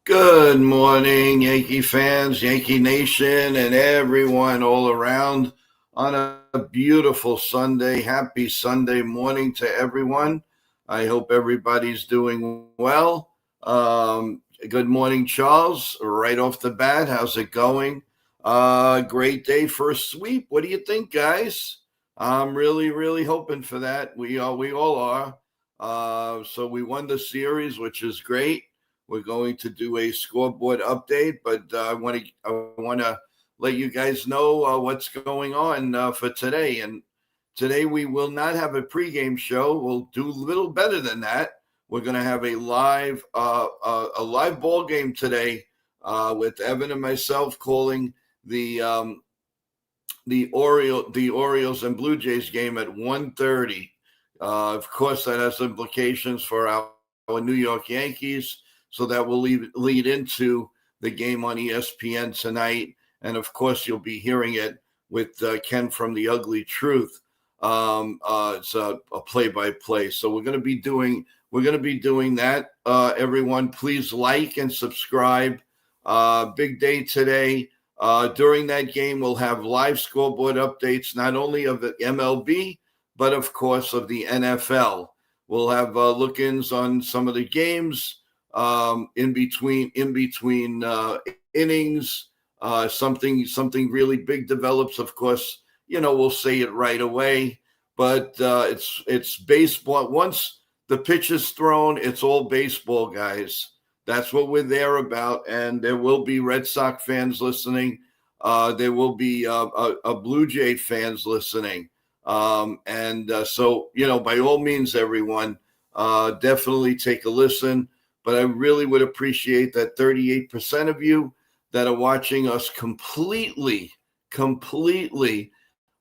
Good morning, Yankee fans, Yankee Nation, and everyone all around on a beautiful Sunday. Happy Sunday morning to everyone. I hope everybody's doing well. Good morning, Charles. Right off the bat, how's it going? Great day for a sweep. What do you think, guys? I'm really hoping for that. We all are. So we won the series, which is great. We're going to do a scoreboard update, but I want to let you guys know what's going on for today. And today we will not have a pregame show. We'll do a little better than that. We're going to have a live ball game today with Evan and myself calling the Orioles and Blue Jays game at 1:30. Of course, that has implications for our New York Yankees. So that will lead into the game on ESPN tonight. And of course, you'll be hearing it with Ken from The Ugly Truth. It's a play-by-play. So we're going to be doing that. Everyone, please like and subscribe. Big day today. During that game, we'll have live scoreboard updates, not only of the MLB, but of course of the NFL. We'll have look-ins on some of the games. In between innings, something really big develops. Of course, we'll say it right away. But it's baseball. Once the pitch is thrown, it's all baseball, guys. That's what we're there about. And there will be Red Sox fans listening. There will be a Blue Jay fans listening. So by all means, everyone, definitely take a listen. But I really would appreciate that 38% of you that are watching us completely,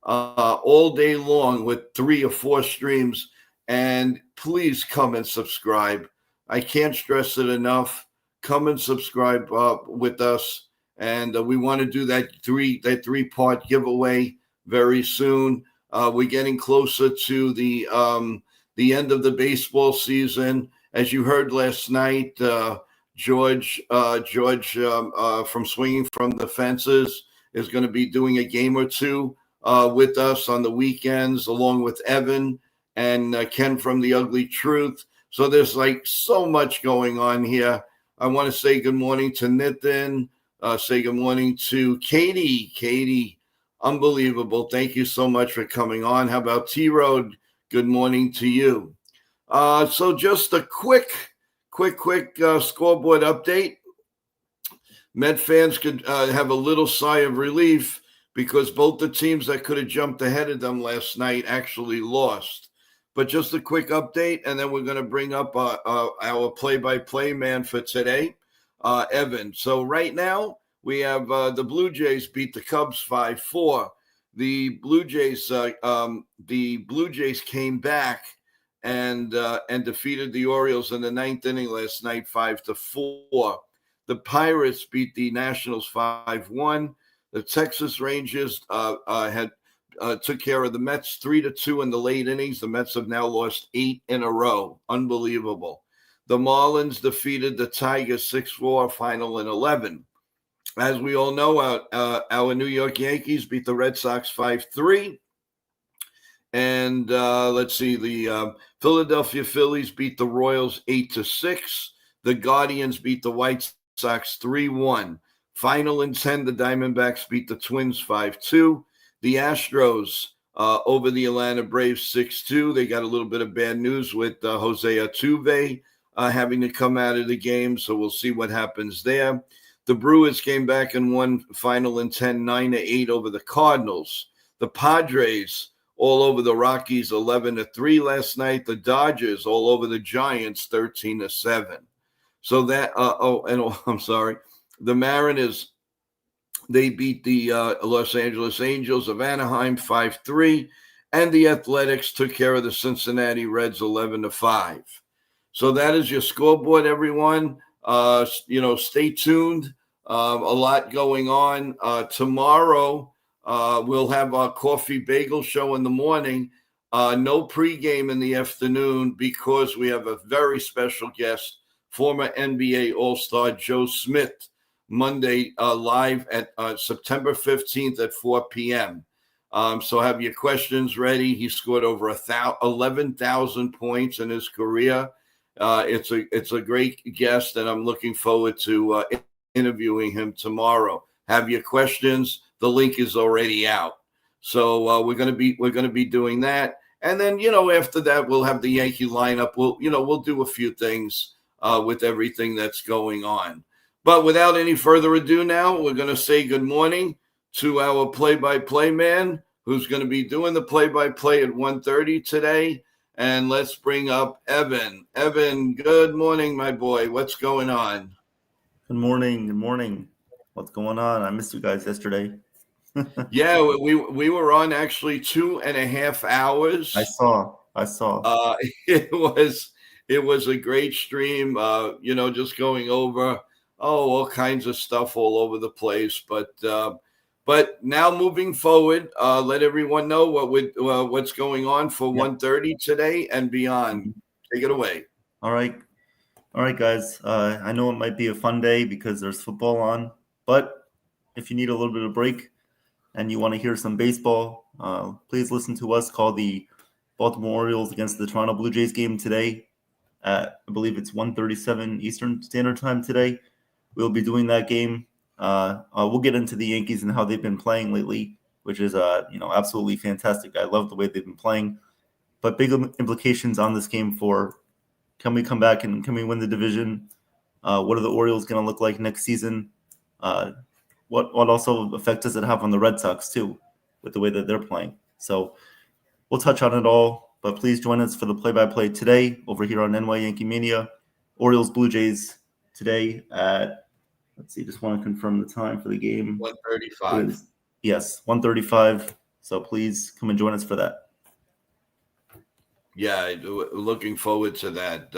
all day long with 3 or 4 streams. And please come and subscribe. I can't stress it enough. Come and subscribe with us. And we want to do that three-part giveaway very soon. We're getting closer to the end of the baseball season. As you heard last night, George from Swinging from the Fences is going to be doing a game or two with us on the weekends, along with Evan and Ken from The Ugly Truth. So there's so much going on here. I want to say good morning to Nitin. Say good morning to Katie. Katie, unbelievable. Thank you so much for coming on. How about T-Road? Good morning to you. So just a quick scoreboard update. Met fans could have a little sigh of relief because both the teams that could have jumped ahead of them last night actually lost. But just a quick update, and then we're going to bring up our play-by-play man for today, Evan. So right now we have the Blue Jays beat the Cubs 5-4. The Blue Jays came back and defeated the Orioles in the 9th inning last night, 5-4. The Pirates beat the Nationals 5-1. The Texas Rangers took care of the Mets 3-2 in the late innings. The Mets have now lost 8 in a row. Unbelievable. The Marlins defeated the Tigers 6-4, final in 11. As we all know, our New York Yankees beat the Red Sox 5-3. And let's see, the Philadelphia Phillies beat the Royals 8-6. The Guardians beat the White Sox 3-1. Final in 10, the Diamondbacks beat the Twins 5-2. The Astros over the Atlanta Braves 6-2. They got a little bit of bad news with Jose Altuve having to come out of the game, so we'll see what happens there. The Brewers came back and won final in 10, 9-8 over the Cardinals. The Padres all over the Rockies 11-3 last night. The Dodgers all over the Giants 13-7. So that I'm sorry. The Mariners, they beat the Los Angeles Angels of Anaheim 5-3, and the Athletics took care of the Cincinnati Reds 11-5. So that is your scoreboard, everyone. Stay tuned. A lot going on tomorrow. We'll have our coffee bagel show in the morning. No pregame in the afternoon because we have a very special guest former NBA All-Star Joe Smith Monday live at September 15th at 4 p.m. So have your questions ready. He scored over 11,000 points in his career. It's a great guest, and I'm looking forward to interviewing him tomorrow. Have your questions. The link is already out. So we're gonna be doing that, and then after that we'll have the Yankee lineup. We'll do a few things with everything that's going on. But without any further ado, now we're gonna say good morning to our play-by-play man, who's going to be doing the play-by-play at 1:30 today. And let's bring up Evan. Evan, good morning, my boy. What's going on? Good morning. Good morning. What's going on? I missed you guys yesterday. Yeah, we were on actually 2.5 hours. I saw. It was a great stream. Just going over all kinds of stuff all over the place. But now moving forward, let everyone know what's going on for 1:30 today and beyond. Take it away. All right, guys. I know it might be a fun day because there's football on, but if you need a little bit of break and you want to hear some baseball, please listen to us call the Baltimore Orioles against the Toronto Blue Jays game today. I believe it's 1:37 Eastern Standard Time today. We'll be doing that game. We'll get into the Yankees and how they've been playing lately, which is absolutely fantastic. I love the way they've been playing, but big implications on this game for can we come back and can we win the division? What are the Orioles going to look like next season? What also effect does it have on the Red Sox too, with the way that they're playing? So we'll touch on it all, but please join us for the play-by-play today over here on NY Yankee Mania. Orioles Blue Jays today at, let's see, just want to confirm the time for the game. 1:35. Yes, 1:35. So please come and join us for that. Yeah, looking forward to that.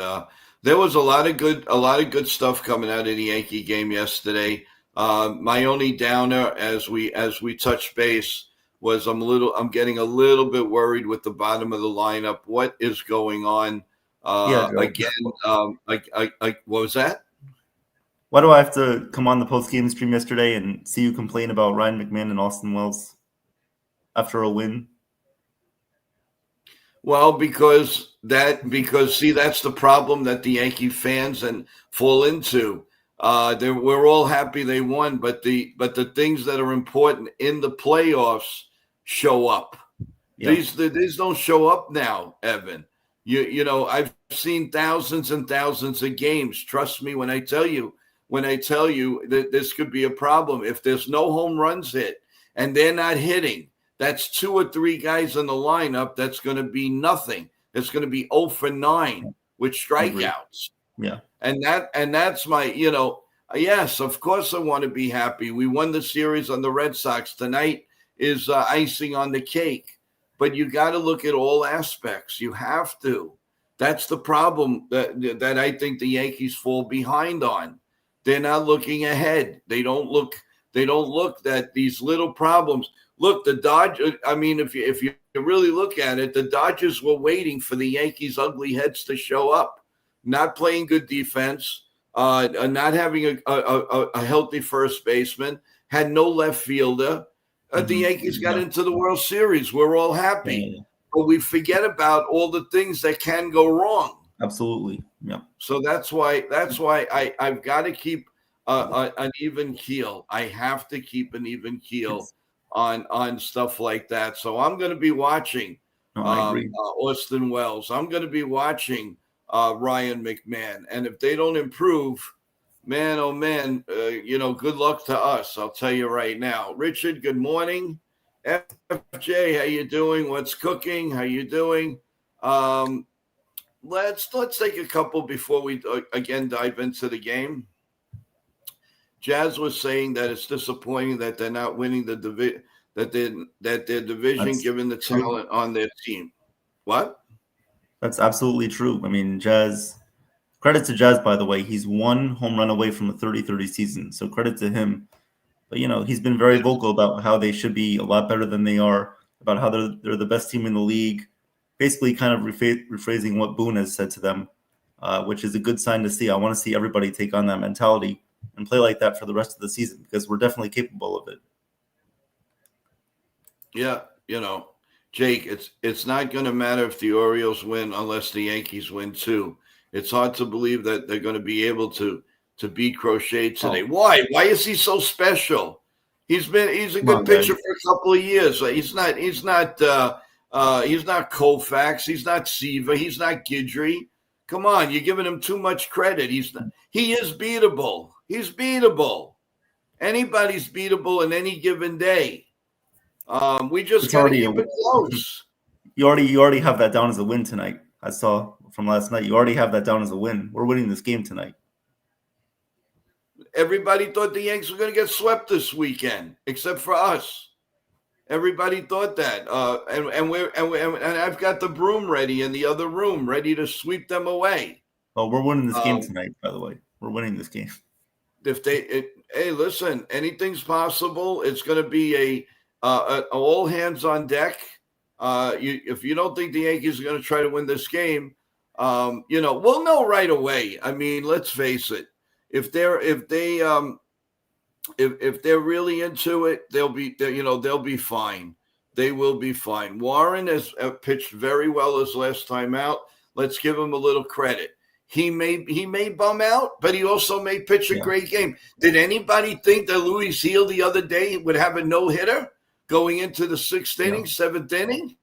There was a lot of good stuff coming out of the Yankee game yesterday. My only downer, as we touch base, was I'm getting a little bit worried with the bottom of the lineup. What is going on? Again, what was that? Why do I have to come on the post-game stream yesterday and see you complain about Ryan McMahon and Austin Wells after a win? Well, because see, that's the problem that the Yankee fans fall into. We're all happy they won, but the things that are important in the playoffs show up. Yeah. These don't show up now, Evan. I've seen thousands and thousands of games. Trust me when I tell you that this could be a problem. If there's no home runs hit and they're not hitting, that's 2 or 3 guys in the lineup. That's going to be nothing. It's going to be 0 for 9 with strikeouts. Yeah. And that's my, yes, of course I want to be happy. We won the series on the Red Sox. Tonight is icing on the cake. But you got to look at all aspects. You have to. That's the problem that I think the Yankees fall behind on. They're not looking ahead. They don't look at these little problems. Look, the Dodgers, I mean, if you really look at it, the Dodgers were waiting for the Yankees' ugly heads to show up, not playing good defense, not having a healthy first baseman, had no left fielder. The Yankees got into the World Series. We're all happy. But we forget about all the things that can go wrong. Absolutely. Yeah. So that's why I've got to keep an even keel. I have to keep an even keel on stuff like that. So I'm going to be watching Austin Wells. I'm going to be watching Ryan McMahon. And if they don't improve, man, oh man, good luck to us. I'll tell you right now. Richard, good morning. FJ, how you doing? What's cooking? How you doing? Let's take a couple before we again dive into the game. Jazz was saying that it's disappointing that they're not winning the division, that their division, given the talent on their team. What? That's absolutely true. I mean, Jazz. Credit to Jazz, by the way. He's 1 home run away from a 30-30 season, so credit to him. But he's been very vocal about how they should be a lot better than they are, about how they're the best team in the league. Basically, kind of rephrasing what Boone has said to them. which is a good sign to see. I want to see everybody take on that mentality and play like that for the rest of the season because we're definitely capable of it. Yeah, Jake, it's not going to matter if the Orioles win unless the Yankees win too. It's hard to believe that they're going to be able to beat Crochet today. Oh. Why? Why is he so special? He's a good pitcher for a couple of years. He's not Koufax. He's not Seaver. He's not Guidry. Come on, you're giving him too much credit. He is beatable. He's beatable. Anybody's beatable in any given day. We just got to keep it close. You already have that down as a win tonight. I saw from last night. You already have that down as a win. We're winning this game tonight. Everybody thought the Yanks were going to get swept this weekend, except for us. Everybody thought that, and I've got the broom ready in the other room, ready to sweep them away. Oh, we're winning this game tonight. By the way, we're winning this game. Hey, listen, anything's possible. It's going to be a all hands on deck. If you don't think the Yankees are going to try to win this game, we'll know right away. I mean, let's face it. If they're really into it, they'll be fine. They will be fine. Warren has pitched very well his last time out. Let's give him a little credit. He may bum out, but he also may pitch a great game. Did anybody think that Luis Gil the other day would have a no-hitter going into the sixth inning, seventh inning?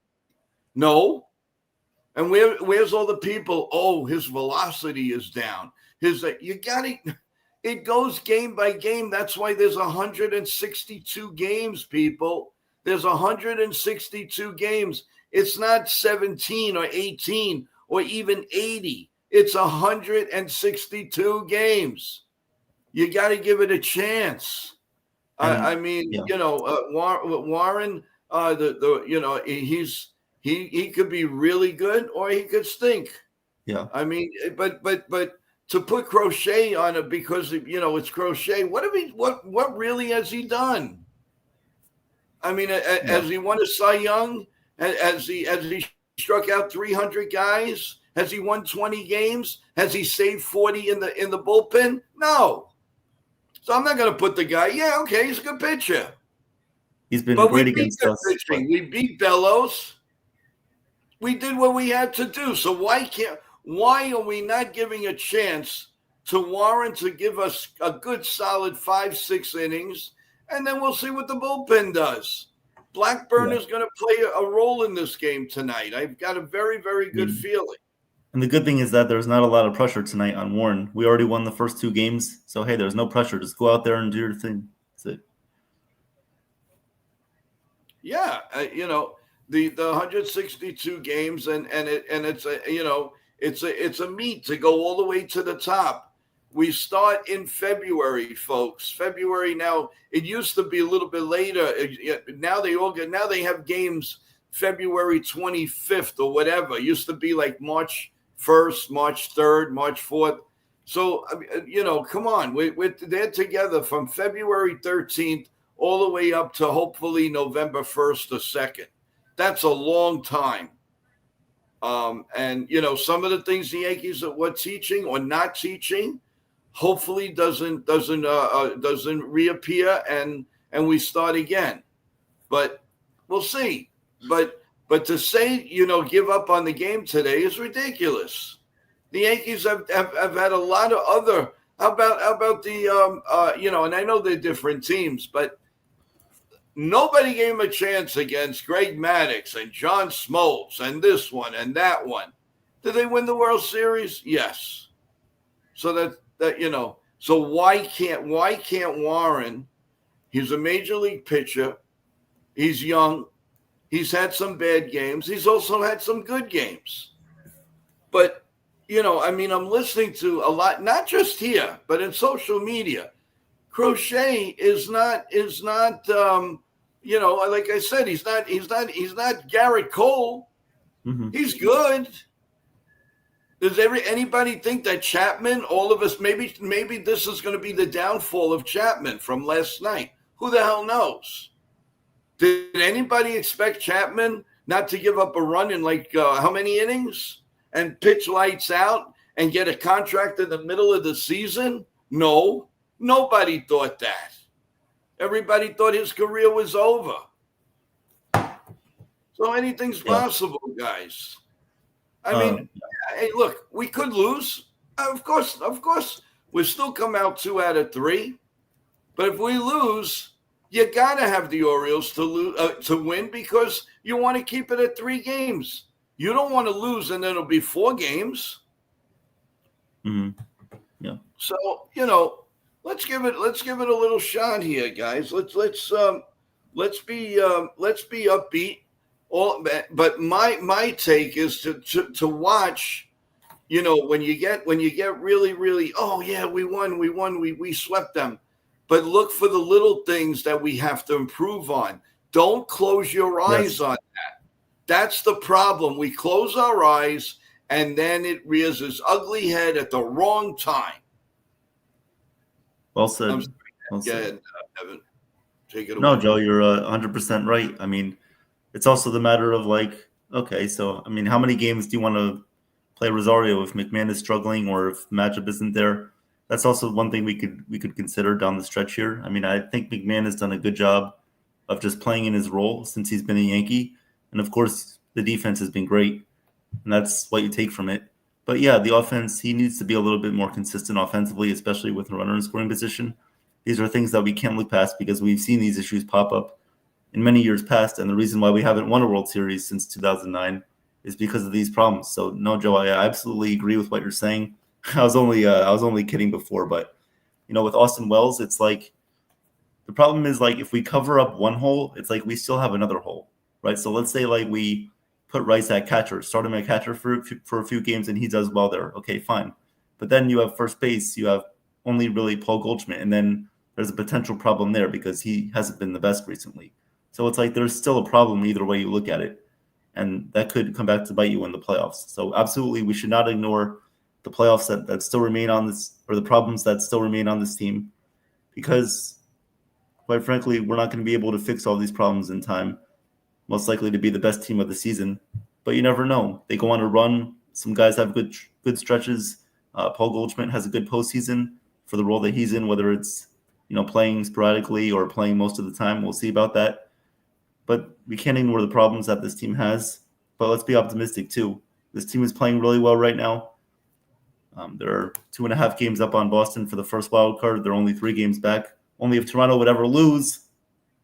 No. And where's all the people? Oh, his velocity is down. It goes game by game. That's why there's 162 games, people. There's 162 games. It's not 17 or 18 or even 80. It's 162 games. You got to give it a chance. Warren, he could be really good or he could stink. Yeah. I mean, but to put Crochet on it because it's Crochet. What really has he done? I mean, has he won a Cy Young? Has he struck out 300 guys? Has he won 20 games? Has he saved 40 in the bullpen? No. So I'm not going to put the guy. Yeah, okay, he's a good pitcher. He's been great against us. We beat Bellows. We did what we had to do. So why are we not giving a chance to Warren to give us a good solid 5-6 innings, and then we'll see what the bullpen does. Blackburn is going to play a role in this game tonight. I've got a very, very good feeling. And the good thing is that there's not a lot of pressure tonight on Warren. We already won the first 2 games, so hey, there's no pressure. Just go out there and do your thing. That's it. Yeah, the 162 games, and it's a meet to go all the way to the top. We start in February, folks. February now. It used to be a little bit later. Now they have games February 25th or whatever. It used to be like March 1st, March 3rd, March 4th. So come on. They're together from February 13th all the way up to hopefully November 1st or 2nd. That's a long time. And some of the things the Yankees were teaching or not teaching, hopefully doesn't reappear and we start again. But we'll see. But to say give up on the game today is ridiculous. The Yankees have had a lot of other. How about the and I know they're different teams, but nobody gave him a chance against Greg Maddux and John Smoltz and this one and that one. Did they win the World Series? Yes. So so why can't Warren? He's a major league pitcher. He's young. He's had some bad games. He's also had some good games. But I'm listening to a lot, not just here, but in social media. Crochet is not like I said, he's not Garrett Cole. Mm-hmm. He's good. Does anybody think that Chapman, all of us, maybe this is going to be the downfall of Chapman from last night? Who the hell knows? Did anybody expect Chapman not to give up a run in how many innings and pitch lights out and get a contract in the middle of the season? No, nobody thought that. Everybody thought his career was over. So anything's possible, guys. I mean, hey, look, we could lose. Of course, we'll still come out 2 out of 3. But if we lose, you gotta have the Orioles to win because you want to keep it at 3 games. You don't want to lose and then it'll be 4 games. Mm-hmm. Yeah. So let's give it a little shot here, guys. Let's be upbeat. But my take is to watch. When you get really, really, oh yeah, we won, we swept them. But look for the little things that we have to improve on. Don't close your eyes on that. That's the problem. We close our eyes, and then it rears its ugly head at the wrong time. Well said. Well said. Evan, take it away. No, Joe, you're 100% right. I mean, it's also the matter of okay, so I mean, how many games do you want to play Rosario if McMahon is struggling or if matchup isn't there? That's also one thing we could consider down the stretch here. I mean, I think McMahon has done a good job of just playing in his role since he's been a Yankee. And of course, the defense has been great, and that's what you take from it. But yeah, the offense, he needs to be a little bit more consistent offensively, especially with a runner in scoring position. These are things that we can't look past because we've seen these issues pop up in many years past. And the reason why we haven't won a World Series since 2009 is because of these problems. So no, Joe, I absolutely agree with what you're saying. I was only kidding before, but with Austin Wells, it's like the problem is if we cover up one hole, it's like we still have another hole, right? So let's say we put Rice at catcher, start him at catcher for a few games, and he does well there. Okay, fine. But then you have first base, you have only really Paul Goldschmidt, and then there's a potential problem there because he hasn't been the best recently. So it's like there's still a problem either way you look at it, and that could come back to bite you in the playoffs. So absolutely, we should not ignore the playoffs that still remain on this, or the problems that still remain on this team, because quite frankly, we're not going to be able to fix all these problems in time. Most likely to be the best team of the season, but you never know. They go on a run. Some guys have good stretches. Paul Goldschmidt has a good postseason for the role that he's in, whether it's playing sporadically or playing most of the time. We'll see about that. But we can't ignore the problems that this team has. But let's be optimistic too. This team is playing really well right now. There are 2.5 games up on Boston for the first wild card. They're only 3 games back. Only if Toronto would ever lose,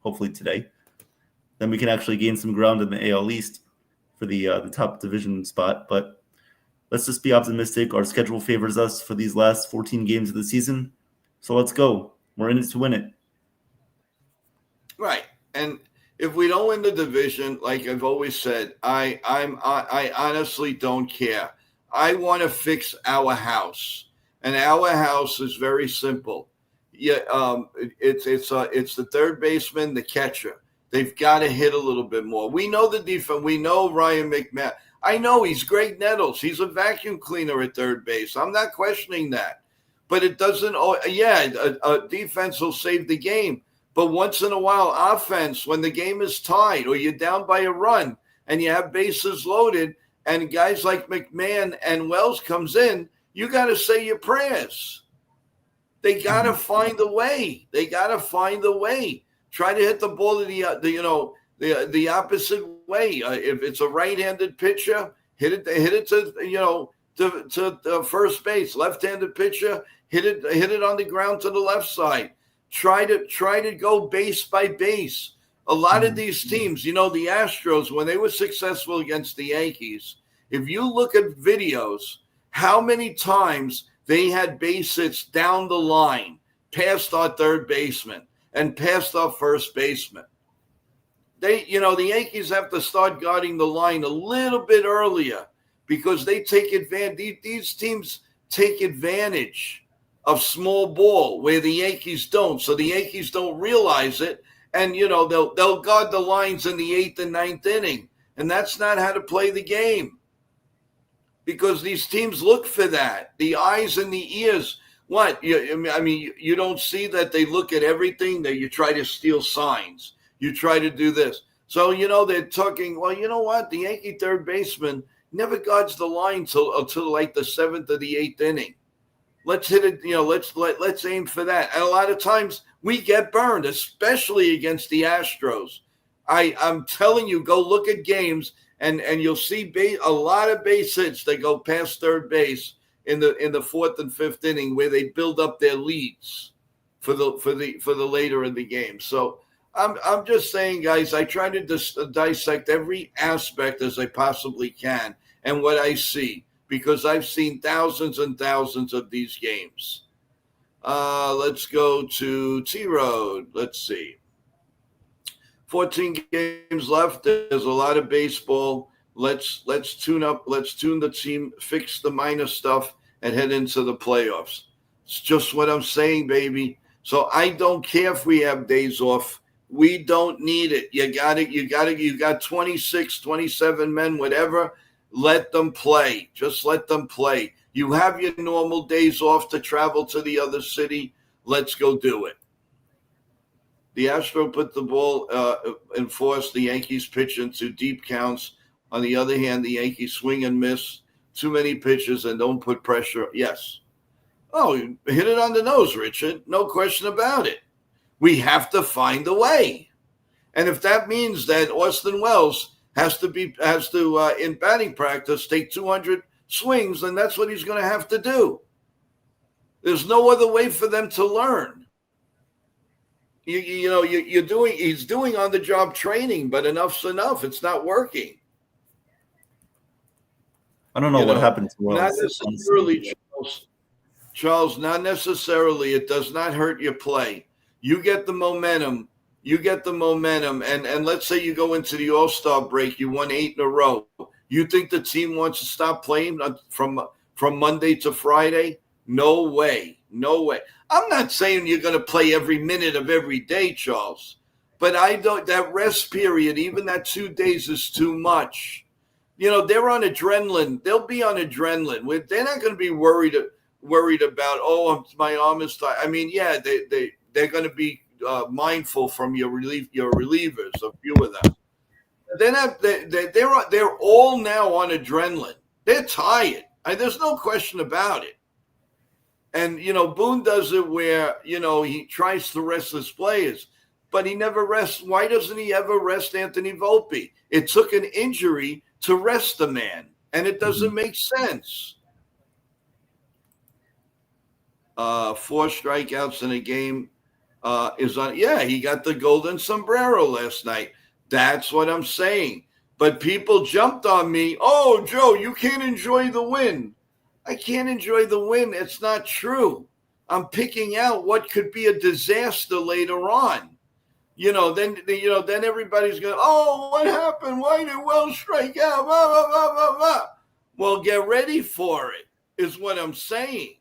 hopefully today, then we can actually gain some ground in the AL East for the top division spot. But let's just be optimistic. Our schedule favors us for these last 14 games of the season. So let's go. We're in it to win it. Right. And if we don't win the division, like I've always said, I honestly don't care. I want to fix our house, and our house is very simple. Yeah, it's the third baseman, the catcher. They've got to hit a little bit more. We know the defense. We know Ryan McMahon. I know he's Greg Nettles. He's a vacuum cleaner at third base. I'm not questioning that, but it doesn't. A defense will save the game, but once in a while, offense, when the game is tied or you're down by a run and you have bases loaded, and guys like McMahon and Wells comes in, you got to say your prayers. They got to find a way. Try to hit the ball the opposite way. If it's a right-handed pitcher, hit it to first base. Left-handed pitcher, hit it on the ground to the left side. Try to go base by base. A lot of these teams, the Astros, when they were successful against the Yankees, if you look at videos, how many times they had base hits down the line, past our third baseman and past our first baseman. The Yankees have to start guarding the line a little bit earlier because they take advantage. These teams take advantage of small ball where the Yankees don't. So the Yankees don't realize it. And, they'll guard the lines in the 8th and 9th inning. And that's not how to play the game. Because these teams look for that. The eyes and the ears. What? You don't see that they look at everything, that you try to steal signs. You try to do this. So, they're talking, well, you know what? The Yankee third baseman, never guards the line until like the seventh or the eighth inning. Let's hit it. Let's aim for that. And a lot of times we get burned, especially against the Astros. I'm telling you, go look at games and you'll see a lot of base hits that go past third base in the fourth and fifth inning where they build up their leads for the later in the game. So I'm just saying, guys, I try to dissect every aspect as I possibly can and what I see, because I've seen thousands and thousands of these games. Let's go to T-Road. Let's see. 14 games left. There's a lot of baseball. Let's tune up. Let's tune the team, fix the minor stuff, and head into the playoffs. It's just what I'm saying, baby. So I don't care if we have days off. We don't need it. You got it. You got 26, 27 men, whatever. Let them play. Just let them play. You have your normal days off to travel to the other city. Let's go do it. The Astro put the ball and forced the Yankees pitch into deep counts. On the other hand, the Yankees swing and miss too many pitches and don't put pressure. Yes. Oh, you hit it on the nose, Richard. No question about it. We have to find a way. And if that means that Austin Wells has to in batting practice take 200 swings, then that's what he's going to have to do. There's no other way for them to learn. He's doing on the job training, but enough's enough. It's not working. I don't know what happened to Wells. Not necessarily, Charles. Not necessarily. It does not hurt your play. You get the momentum. And let's say you go into the All-Star break, you won 8 in a row. You think the team wants to stop playing from Monday to Friday? No way. I'm not saying you're going to play every minute of every day, Charles, but that rest period, even that 2 days, is too much. They're on adrenaline. They'll be on adrenaline. They're not going to be worried about, my arm is tired. I mean, yeah, they're going to be mindful from your relievers, a few of them. They're all now on adrenaline. They're tired. There's no question about it. And Boone does it where he tries to rest his players, but he never rests. Why doesn't he ever rest Anthony Volpe? It took an injury to rest the man, and it doesn't make sense. 4 strikeouts in a game. He got the golden sombrero last night. That's what I'm saying. But people jumped on me. Oh, Joe, you can't enjoy the win. I can't enjoy the win. It's not true. I'm picking out what could be a disaster later on. Then everybody's going, oh, what happened? Why did Wells strike out? Blah, blah, blah, blah, blah. Well, get ready for it, is what I'm saying.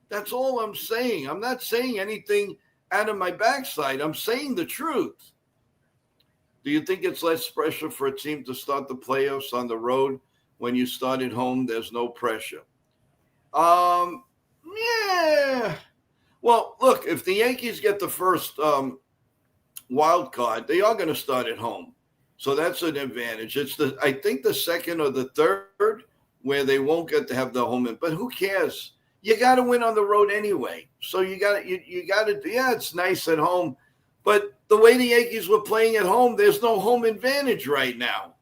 That's all I'm saying. I'm not saying anything out of my backside. I'm saying the truth. Do you think it's less pressure for a team to start the playoffs on the road? When you start at home, there's no pressure. Yeah. Well, look, if the Yankees get the first wild card, they are going to start at home. So that's an advantage. I think the second or the third where they won't get to have the home in. But who cares? You got to win on the road anyway. So you got to, it's nice at home. But the way the Yankees were playing at home, there's no home advantage right now.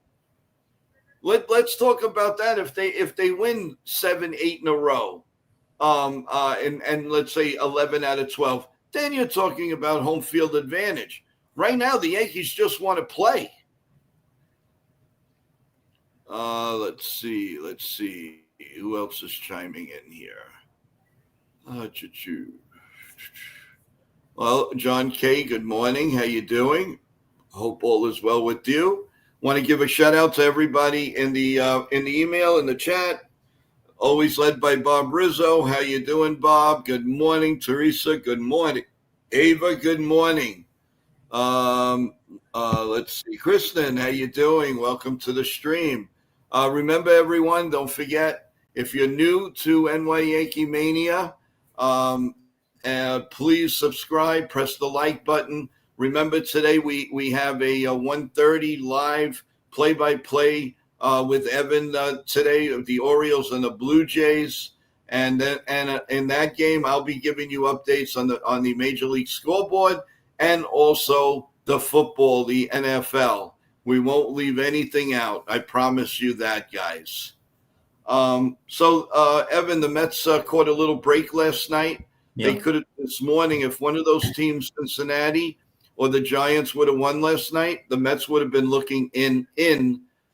Let's talk about that. If they win 7, 8 in a row, and let's say 11 out of 12, then you're talking about home field advantage. Right now, the Yankees just want to play. Let's see. Who else is chiming in here? Well, John K., good morning. How you doing? Hope all is well with you. Want to give a shout out to everybody in the email, in the chat. Always led by Bob Rizzo. How you doing, Bob? Good morning, Teresa. Good morning, Ava. Good morning. Let's see, Kristen. How you doing? Welcome to the stream. Remember, everyone, don't forget, if you're new to NY Yankee Mania, please subscribe. Press the like button. Remember, today we have a 1:30 live play-by-play with Evan today of the Orioles and the Blue Jays. And then, in that game, I'll be giving you updates on the Major League scoreboard and also the football, the NFL. We won't leave anything out. I promise you that, guys. Evan, the Mets caught a little break last night. They Yeah. could have this morning, if one of those teams, Cincinnati or the Giants, would have won last night, the Mets would have been looking in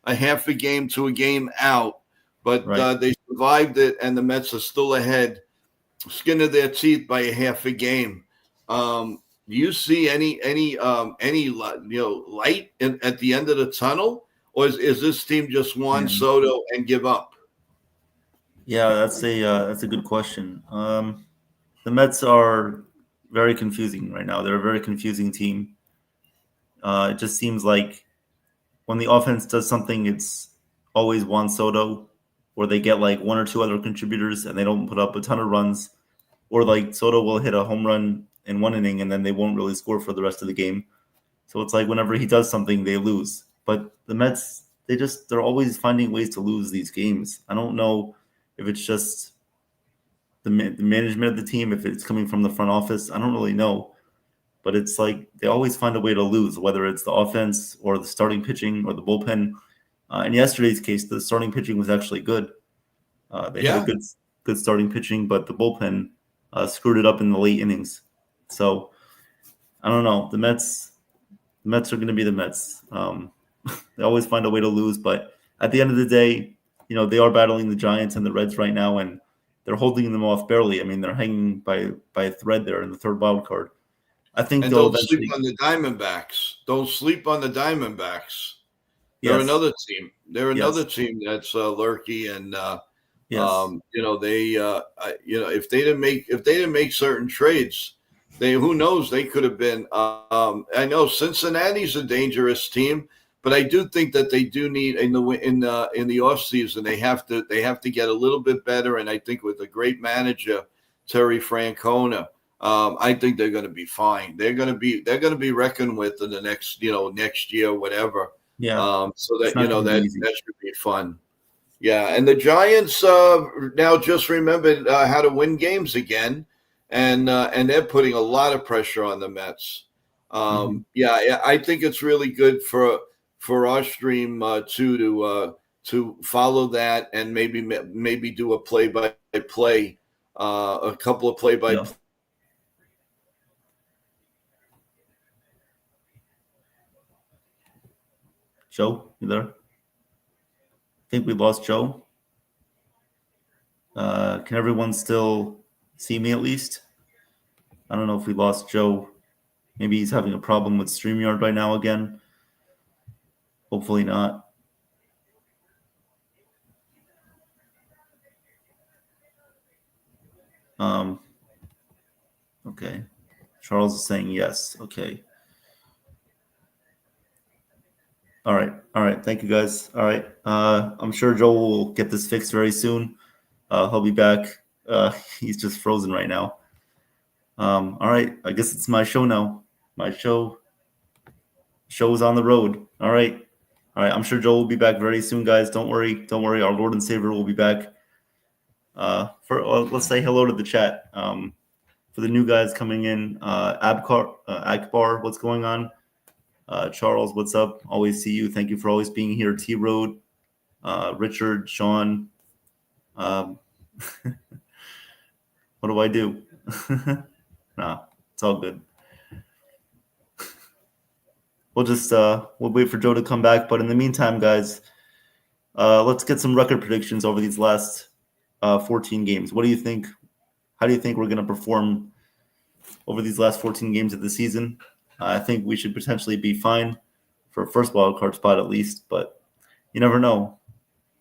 a half a game to a game out. But Right. they survived it, and the Mets are still ahead, skin of their teeth by a half a game. Do you see any light at the end of the tunnel, or is this team just Juan Man. Soto and give up? Yeah, that's a good question. The Mets are very confusing right now. They're a very confusing team. It just seems like when the offense does something, it's always Juan Soto, or they get like one or two other contributors and they don't put up a ton of runs, or like Soto will hit a home run in one inning and then they won't really score for the rest of the game. So it's like whenever he does something, they lose. But the Mets, they're always finding ways to lose these games. I don't know if it's just the management of the team, if it's coming from the front office. I don't really know. But it's like they always find a way to lose, whether it's the offense or the starting pitching or the bullpen. In yesterday's case, the starting pitching was actually good. They had a Yeah, good starting pitching, but the bullpen screwed it up in the late innings. So I don't know. The Mets are going to be the Mets. They always find a way to lose, but at the end of the day, they are battling the Giants and the Reds right now, and they're holding them off barely. I mean, they're hanging by a thread there in the third wild card. I think and they'll don't sleep eventually. on the Diamondbacks. Don't sleep on the Diamondbacks. They're Yes, another team. They're another yes, team that's lurky, and yes, if they didn't make certain trades, they who knows they could have been. I know Cincinnati's a dangerous team, but I do think that they do need in the off season they have to get a little bit better, and I think with a great manager Terry Francona. I think they're going to be fine. They're going to be reckoned with in the next year, whatever. yeah. So It's that not going to be that easy. that should be fun. Yeah, and the Giants now just remembered how to win games again, and they're putting a lot of pressure on the Mets. Hmm. Yeah, I think it's really good for our stream too to follow that and maybe do a play by play, a couple of play by. Yeah, Joe, you there? I think we lost Joe. Can everyone still see me at least? I don't know if we lost Joe. Maybe he's having a problem with StreamYard right now again. Hopefully not. Um, okay. Charles is saying yes. Okay. All right. All right. Thank you guys. All right. I'm sure Joe will get this fixed very soon. He'll be back. He's just frozen right now. All right. I guess it's my show now. My show's on the road. All right. All right. I'm sure Joe will be back very soon, guys. Don't worry. Don't worry. Our Lord and Savior will be back. Let's say hello to the chat. For the new guys coming in, Akbar, what's going on? Charles, what's up? Always see you. Thank you for always being here. T Road, Richard, Sean. Um, what do I do? Nah, it's all good. We'll wait for Joe to come back. But in the meantime, guys, let's get some record predictions over these last 14 games. What do you think? How do you think we're going to perform over these last 14 games of the season? I think we should potentially be fine for a first wild card spot at least, but you never know.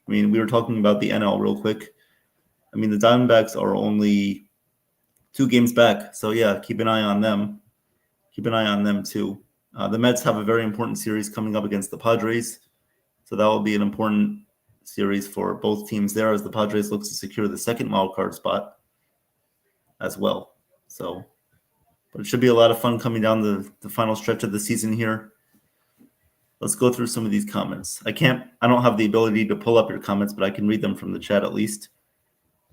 I mean, we were talking about the NL real quick. I mean, the Diamondbacks are only 2 games back, so yeah, keep an eye on them. Keep an eye on them too. The Mets have a very important series coming up against the Padres, so that will be an important series for both teams there as the Padres look to secure the second wild card spot as well. So, but it should be a lot of fun coming down the final stretch of the season here. Let's go through some of these comments. I don't have the ability to pull up your comments, but I can read them from the chat at least.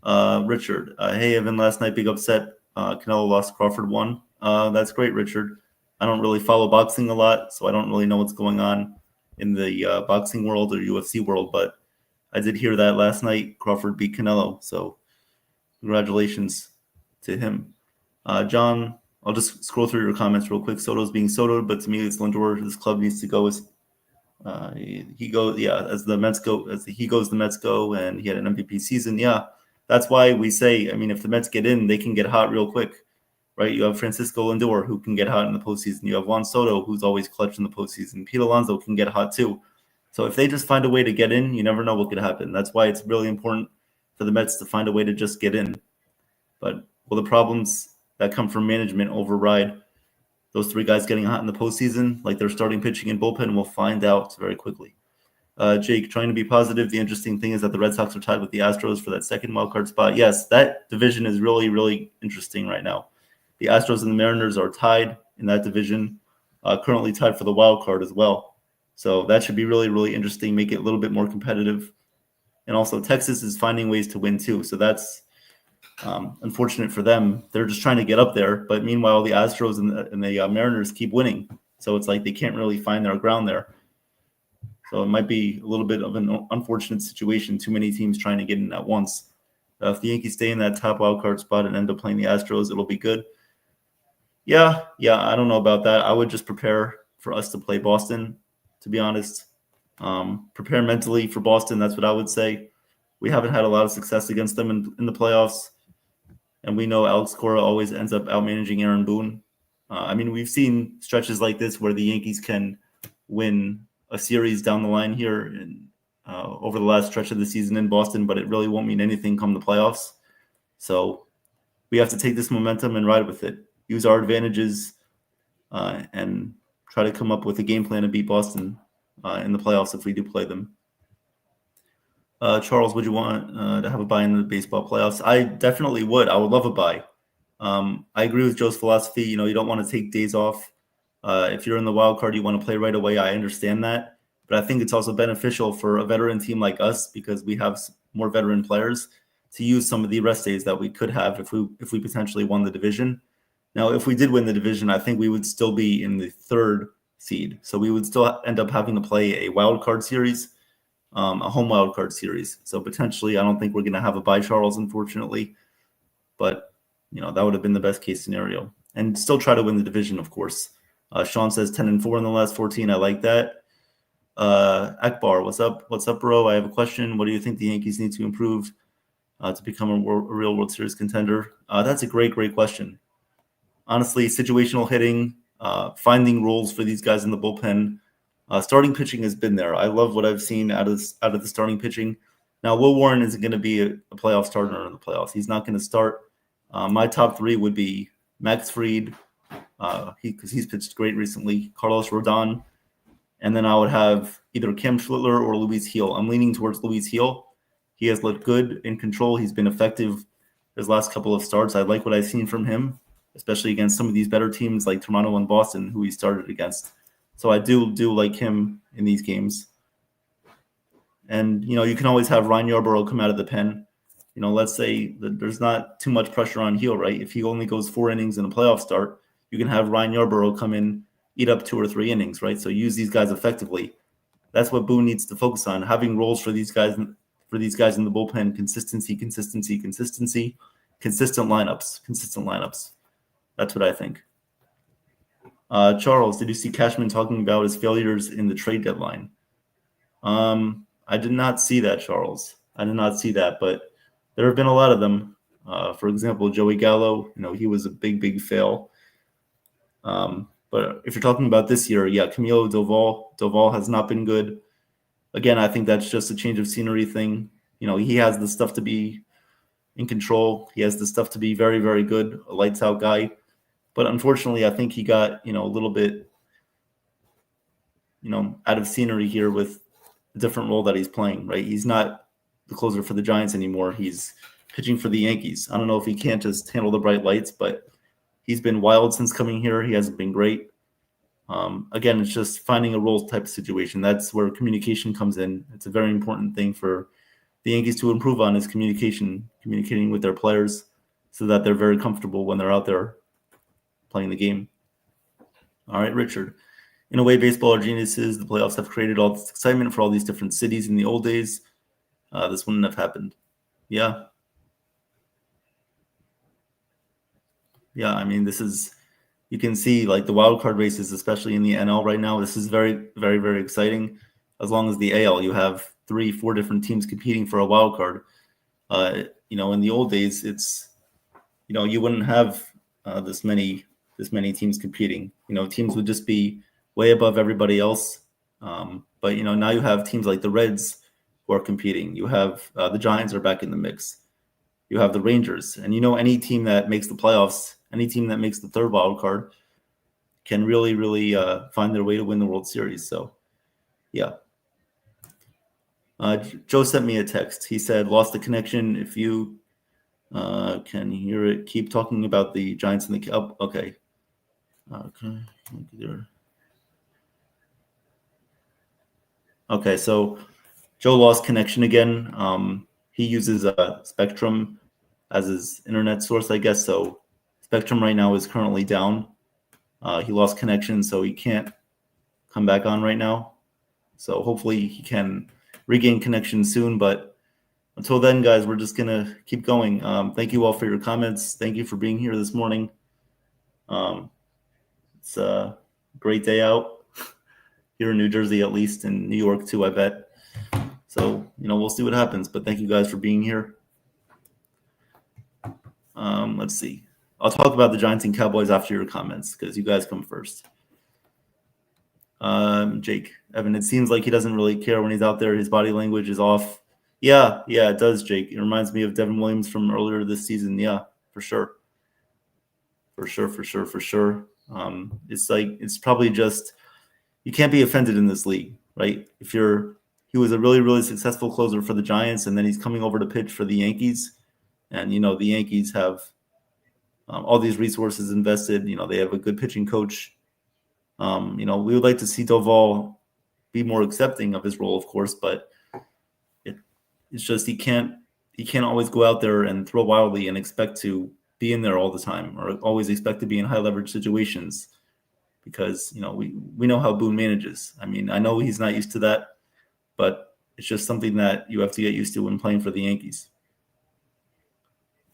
Richard, hey, Evan, last night, big upset. Canelo lost, Crawford won. That's great, Richard. I don't really follow boxing a lot, so I don't really know what's going on in the boxing world or UFC world, but I did hear that last night Crawford beat Canelo, so congratulations to him. John, I'll just scroll through your comments real quick. Soto's being Soto, but to me, it's Lindor. This club needs to go as he goes. Yeah, as the Mets go, he goes, the Mets go, and he had an MVP season. Yeah, that's why we say. I mean, if the Mets get in, they can get hot real quick, right? You have Francisco Lindor who can get hot in the postseason. You have Juan Soto who's always clutch in the postseason. Pete Alonso can get hot too. So if they just find a way to get in, you never know what could happen. That's why it's really important for the Mets to find a way to just get in. But will the problems that come from management override those three guys getting hot in the postseason, like their starting pitching and bullpen? We'll find out very quickly. Jake, trying to be positive. The interesting thing is that the Red Sox are tied with the Astros for that second wildcard spot. Yes, that division is really, really interesting right now. The Astros and the Mariners are tied in that division, currently tied for the wild card as well. So that should be really, really interesting, make it a little bit more competitive. And also Texas is finding ways to win too. So that's unfortunate for them. They're just trying to get up there. But meanwhile, the Astros and the Mariners keep winning. So it's like they can't really find their ground there. So it might be a little bit of an unfortunate situation. Too many teams trying to get in at once. If the Yankees stay in that top wildcard spot and end up playing the Astros, it'll be good. Yeah, I don't know about that. I would just prepare for us to play Boston, to be honest. Prepare mentally for Boston. That's what I would say. We haven't had a lot of success against them in the playoffs. And we know Alex Cora always ends up outmanaging Aaron Boone. I mean, we've seen stretches like this where the Yankees can win a series down the line here and over the last stretch of the season in Boston, but it really won't mean anything come the playoffs. So we have to take this momentum and ride with it. Use our advantages and try to come up with a game plan to beat Boston in the playoffs if we do play them. Charles, would you want to have a bye in the baseball playoffs? I definitely would. I would love a bye. I agree with Joe's philosophy. You know, you don't want to take days off. If you're in the wild card, you want to play right away. I understand that. But I think it's also beneficial for a veteran team like us, because we have more veteran players, to use some of the rest days that we could have if we potentially won the division. Now, if we did win the division, I think we would still be in the third seed. So we would still end up having to play a wild card series, a home wild card series. So potentially, I don't think we're going to have a bye, Charles, unfortunately. But, you know, that would have been the best case scenario. And still try to win the division, of course. Sean says 10-4 in the last 14. I like that. Akbar, what's up? What's up, bro? I have a question. What do you think the Yankees need to improve to become a real World Series contender? That's a great question. Honestly, situational hitting, finding roles for these guys in the bullpen. Starting pitching has been there. I love what I've seen out of the starting pitching. Now, Will Warren isn't going to be a playoff starter in the playoffs. He's not going to start. My top three would be Max Fried, because he's pitched great recently, Carlos Rodon, and then I would have either Cam Schlittler or Luis Heel. I'm leaning towards Luis Heel. He has looked good in control. He's been effective his last couple of starts. I like what I've seen from him, especially against some of these better teams like Toronto and Boston, who he started against. So I do like him in these games. And, you know, you can always have Ryan Yarbrough come out of the pen. You know, let's say that there's not too much pressure on Heel, right? If he only goes 4 innings in a playoff start, you can have Ryan Yarbrough come in, eat up 2 or 3 innings, right? So use these guys effectively. That's what Boone needs to focus on, having roles for these guys in the bullpen. Consistency, consistent lineups. That's what I think. Charles, did you see Cashman talking about his failures in the trade deadline? I did not see that, Charles. I did not see that, but there have been a lot of them. For example, Joey Gallo, you know, he was a big fail. But if you're talking about this year, yeah, Camilo Doval has not been good. Again, I think that's just a change of scenery thing. You know, he has the stuff to be in control. He has the stuff to be very, very good, a lights out guy. But unfortunately, I think he got, you know, a little bit, you know, out of scenery here with the different role that he's playing, right? He's not the closer for the Giants anymore. He's pitching for the Yankees. I don't know if he can't just handle the bright lights, but he's been wild since coming here. He hasn't been great. Again, it's just finding a role type of situation. That's where communication comes in. It's a very important thing for the Yankees to improve on is communicating with their players so that they're very comfortable when they're out there playing the game. All right, Richard. In a way, baseball are geniuses. The playoffs have created all this excitement for all these different cities in the old days. This wouldn't have happened. Yeah. Yeah, I mean, this is, you can see like the wild card races, especially in the NL right now. This is very, very, very exciting. As long as the AL, you have 3-4 different teams competing for a wild card. In the old days, it's, you wouldn't have this many teams competing. Teams would just be way above everybody else. But now you have teams like the Reds who are competing. You have the Giants are back in the mix. You have the Rangers, and any team that makes the playoffs, any team that makes the third wild card, can really, really find their way to win the World Series. So, yeah. Joe sent me a text. He said, "Lost the connection. If you can hear it, keep talking about the Giants and the okay. Okay, so Joe lost connection again. He uses Spectrum as his internet source, I guess. So Spectrum right now is currently down. He lost connection, so he can't come back on right now. So hopefully he can regain connection soon. But until then, guys, we're just gonna keep going. Thank you all for your comments. Thank you for being here this morning. It's a great day out here in New Jersey, at least in New York too, I bet. So, we'll see what happens. But thank you guys for being here. Let's see. I'll talk about the Giants and Cowboys after your comments because you guys come first. Jake, Evan, it seems like he doesn't really care when he's out there. His body language is off. Yeah, it does, Jake. It reminds me of Devin Williams from earlier this season. Yeah, for sure. For sure. It's probably just, you can't be offended in this league, right? He was a really, really successful closer for the Giants, and then he's coming over to pitch for the Yankees. And, the Yankees have all these resources invested. They have a good pitching coach. We would like to see Doval be more accepting of his role, of course, but it's just he can't always go out there and throw wildly and expect to be in there all the time or always expect to be in high leverage situations because, we know how Boone manages. I mean, I know he's not used to that, but it's just something that you have to get used to when playing for the Yankees.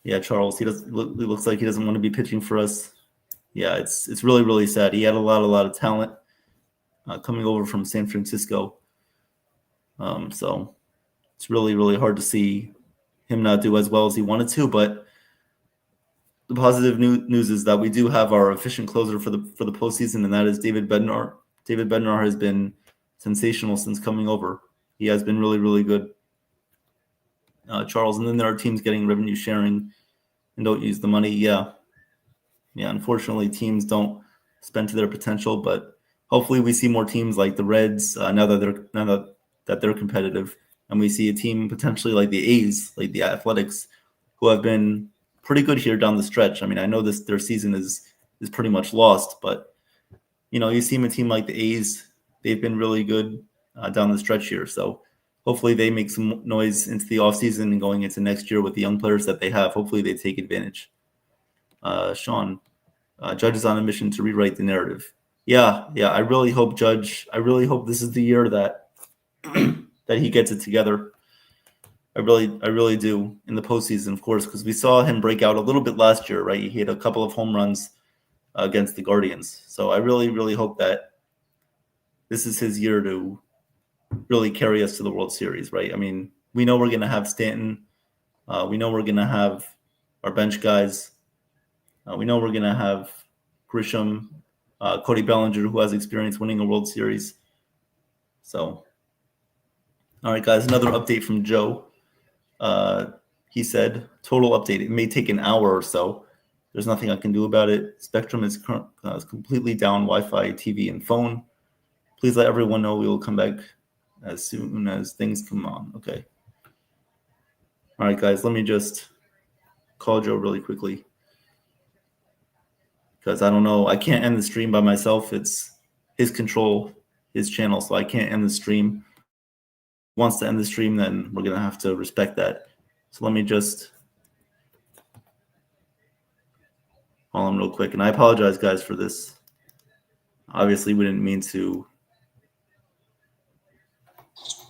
Yeah, Charles, it looks like he doesn't want to be pitching for us. Yeah, it's really, really sad. He had a lot of talent coming over from San Francisco. So it's really, really hard to see him not do as well as he wanted to. But the positive news is that we do have our efficient closer for the postseason, and that is David Bednar. David Bednar has been sensational since coming over. He has been really, really good. Charles, and then there are teams getting revenue sharing and don't use the money. Yeah, unfortunately, teams don't spend to their potential, but hopefully we see more teams like the Reds now that they're competitive, and we see a team potentially like the A's, like the Athletics, who have been pretty good here down the stretch. I mean, I know their season is pretty much lost, but you see a team like the A's, they've been really good down the stretch here. So hopefully they make some noise into the offseason and going into next year with the young players that they have. Hopefully they take advantage. Sean, Judge is on a mission to rewrite the narrative. Yeah. I really hope this is the year that that he gets it together. I really do in the postseason, of course, because we saw him break out a little bit last year, right? He hit a couple of home runs against the Guardians. So I really, really hope that this is his year to really carry us to the World Series, right? I mean, we know we're going to have Stanton. We know we're going to have our bench guys. We know we're going to have Grisham, Cody Bellinger, who has experience winning a World Series. So, all right, guys, another update from Joe. He said, total update. It may take an hour or so. There's nothing I can do about it. Spectrum is completely down, Wi-Fi, TV, and phone. Please let everyone know we will come back as soon as things come on. Okay. All right, guys, let me just call Joe really quickly. Because I don't know. I can't end the stream by myself. It's his control, his channel, so I can't end the stream. If he wants to end the stream, then we're gonna have to respect that. So let me just call him real quick, and I apologize, guys, for this. Obviously, we didn't mean to.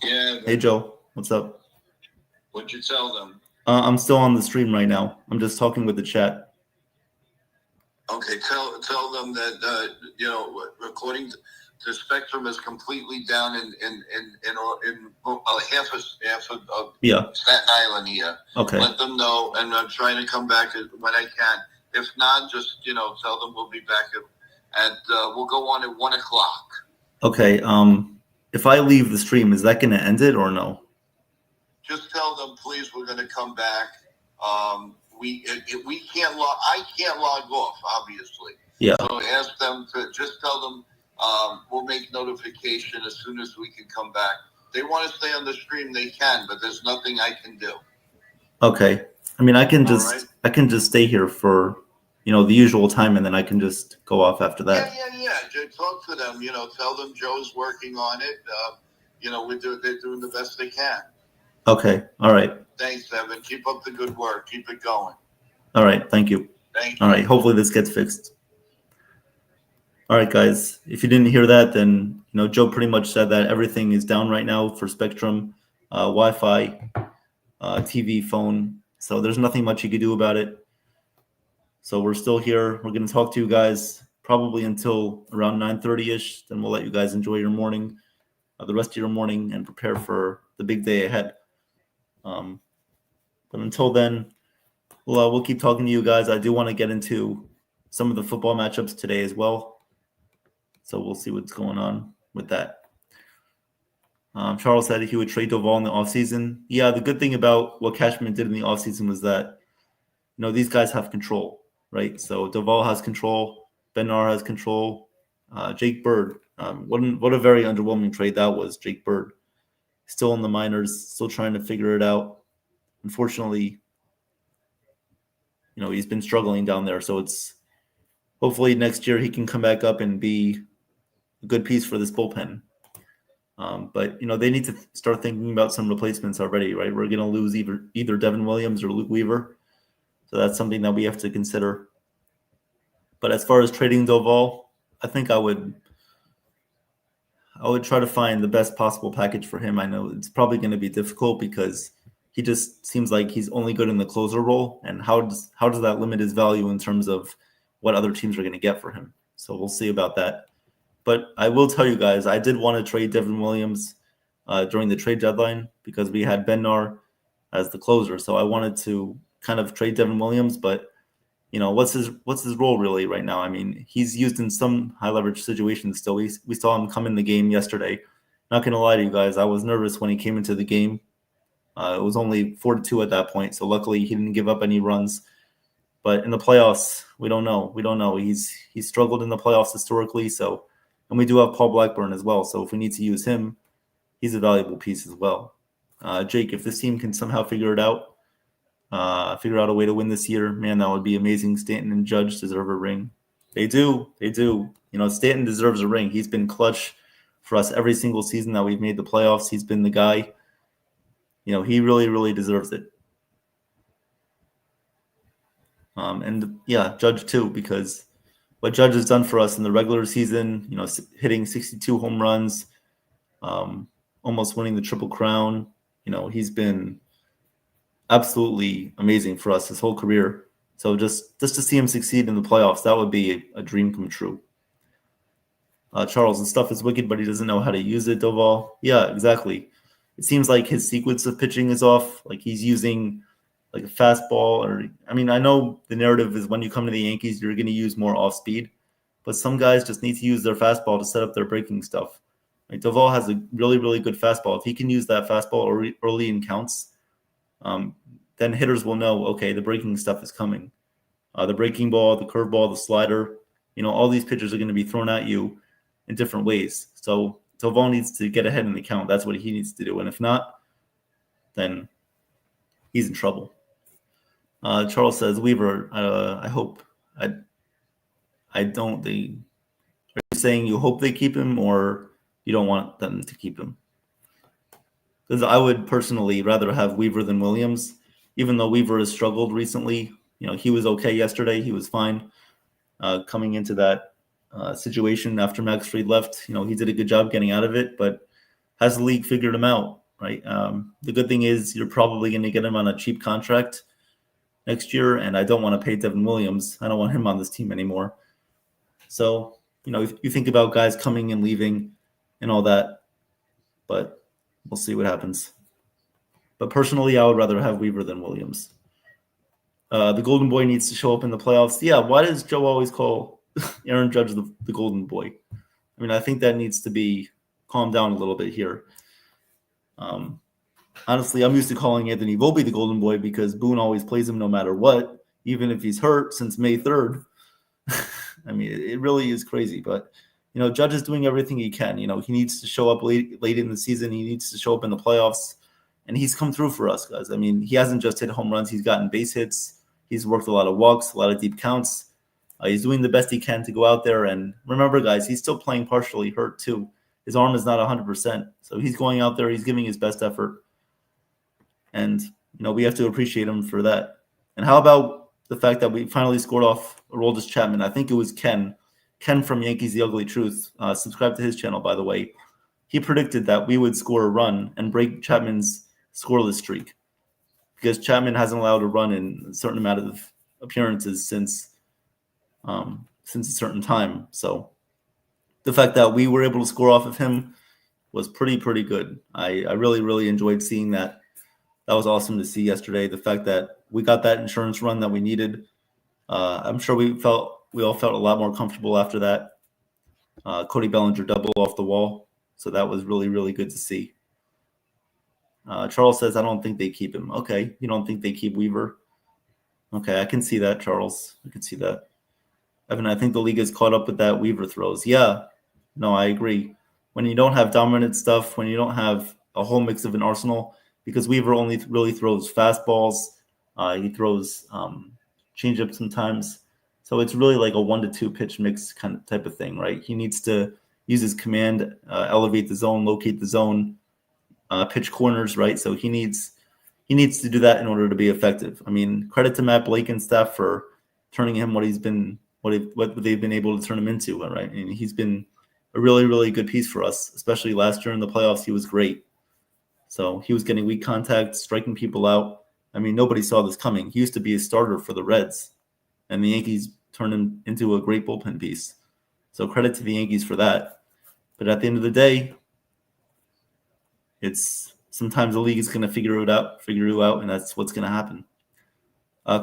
Yeah. Hey, Joe, what's up? What'd you tell them? I'm still on the stream right now. I'm just talking with the chat. Okay, tell them that according to Spectrum is completely down in half of Staten Island here. Okay. Let them know, and I'm trying to come back when I can. If not, just tell them we'll be back at we'll go on at 1:00. Okay. If I leave the stream, is that going to end it or no? Just tell them, please. We're going to come back. We can't log. I can't log off, obviously. Yeah. So ask them to just tell them. We'll make notification as soon as we can come back. They want to stay on the stream, they can, but there's nothing I can do. Okay. I mean, I can just stay here for the usual time, and then I can just go off after that. Yeah. Talk to them. Tell them Joe's working on it. They're doing the best they can. Okay. All right. Thanks, Evan. Keep up the good work. Keep it going. All right. Thank you. Thank you. All right. Hopefully this gets fixed. All right, guys. If you didn't hear that, then Joe pretty much said that everything is down right now for Spectrum, Wi-Fi, TV, phone. So there's nothing much you could do about it. So we're still here. We're going to talk to you guys probably until around 9:30ish. Then we'll let you guys enjoy your morning, the rest of your morning, and prepare for the big day ahead. But until then, we'll keep talking to you guys. I do want to get into some of the football matchups today as well. So we'll see what's going on with that. Charles said he would trade Doval in the offseason. Yeah, the good thing about what Cashman did in the offseason was that, these guys have control, right? So Doval has control. Bednar has control. Jake Bird. What a very underwhelming trade that was, Jake Bird. Still in the minors, still trying to figure it out. Unfortunately, he's been struggling down there. So it's hopefully next year he can come back up and be a good piece for this bullpen. But they need to start thinking about some replacements already, right? We're going to lose either Devin Williams or Luke Weaver. So that's something that we have to consider. But as far as trading Doval, I think I would try to find the best possible package for him. I know it's probably going to be difficult because he just seems like he's only good in the closer role. And how does that limit his value in terms of what other teams are going to get for him? So we'll see about that. But I will tell you guys, I did want to trade Devin Williams during the trade deadline because we had Bednar as the closer. So I wanted to kind of trade Devin Williams, but what's his role really right now? I mean, he's used in some high leverage situations still. We saw him come in the game yesterday. Not going to lie to you guys, I was nervous when he came into the game. It was only 4-2 at that point, so luckily he didn't give up any runs. But in the playoffs, we don't know. He's struggled in the playoffs historically. So, and we do have Paul Blackburn as well. So if we need to use him, he's a valuable piece as well. Jake, if this team can somehow figure out a way to win this year, man, that would be amazing. Stanton and Judge deserve a ring. They do. Stanton deserves a ring. He's been clutch for us every single season that we've made the playoffs. He's been the guy. He really, really deserves it. And yeah, Judge too, because what Judge has done for us in the regular season, hitting 62 home runs, almost winning the Triple Crown. He's been absolutely amazing for us his whole career. So just to see him succeed in the playoffs, that would be a dream come true. Charles, the stuff is wicked, but he doesn't know how to use it, Doval. Yeah, exactly. It seems like his sequence of pitching is off. Like he's using like a fastball I know the narrative is when you come to the Yankees, you're going to use more off speed, but some guys just need to use their fastball to set up their breaking stuff. Like Doval has a really, really good fastball. If he can use that fastball early in counts, then hitters will know, okay, the breaking stuff is coming. The breaking ball, the curveball, the slider, all these pitches are going to be thrown at you in different ways. So Doval needs to get ahead in the count. That's what he needs to do. And if not, then he's in trouble. Charles says, Weaver, I hope. I don't. Are you saying you hope they keep him or you don't want them to keep him? Because I would personally rather have Weaver than Williams, even though Weaver has struggled recently. He was okay yesterday. He was fine coming into that situation after Max Fried left. He did a good job getting out of it, but has the league figured him out, right? The good thing is you're probably going to get him on a cheap contract next year, and I don't want to pay Devin Williams. I don't want him on this team anymore. So, if you think about guys coming and leaving and all that, but we'll see what happens. But personally, I would rather have Weaver than Williams. The Golden Boy needs to show up in the playoffs. Yeah, why does Joe always call Aaron Judge the Golden Boy? I mean, I think that needs to be calmed down a little bit here. Honestly, I'm used to calling Anthony Volpe the Golden Boy because Boone always plays him no matter what, even if he's hurt since May 3rd. I mean, it really is crazy. But, Judge is doing everything he can. He needs to show up late in the season. He needs to show up in the playoffs. And he's come through for us, guys. I mean, he hasn't just hit home runs. He's gotten base hits. He's worked a lot of walks, a lot of deep counts. He's doing the best he can to go out there. And remember, guys, he's still playing partially hurt, too. His arm is not 100%. So he's going out there. He's giving his best effort. And, we have to appreciate him for that. And how about the fact that we finally scored off Aroldis Chapman? I think it was Ken from Yankees The Ugly Truth. Subscribe to his channel, by the way. He predicted that we would score a run and break Chapman's scoreless streak because Chapman hasn't allowed a run in a certain amount of appearances since a certain time. So the fact that we were able to score off of him was pretty good. I really, really enjoyed seeing that. That was awesome to see yesterday. The fact that we got that insurance run that we needed. I'm sure we all felt a lot more comfortable after that. Cody Bellinger double off the wall. So that was really, really good to see. Charles says, I don't think they keep him. Okay, you don't think they keep Weaver? Okay, I can see that, Charles. I can see that. Evan, I think the league is caught up with that Weaver throws. Yeah, no, I agree. When you don't have dominant stuff, when you don't have a whole mix of an arsenal, because Weaver only really throws fastballs. He throws changeup sometimes. So it's really like a 1 to 2 pitch mix kind of type of thing, right? He needs to use his command, elevate the zone, locate the zone, pitch corners, right? So he needs to do that in order to be effective. I mean, credit to Matt Blake and staff for turning him what they've been able to turn him into, right? And he's been a really, really good piece for us, especially last year in the playoffs. He was great. So he was getting weak contact, striking people out. I mean, nobody saw this coming. He used to be a starter for the Reds, and the Yankees turned him into a great bullpen piece. So credit to the Yankees for that. But at the end of the day, it's sometimes the league is going to figure you out, and that's what's going to happen.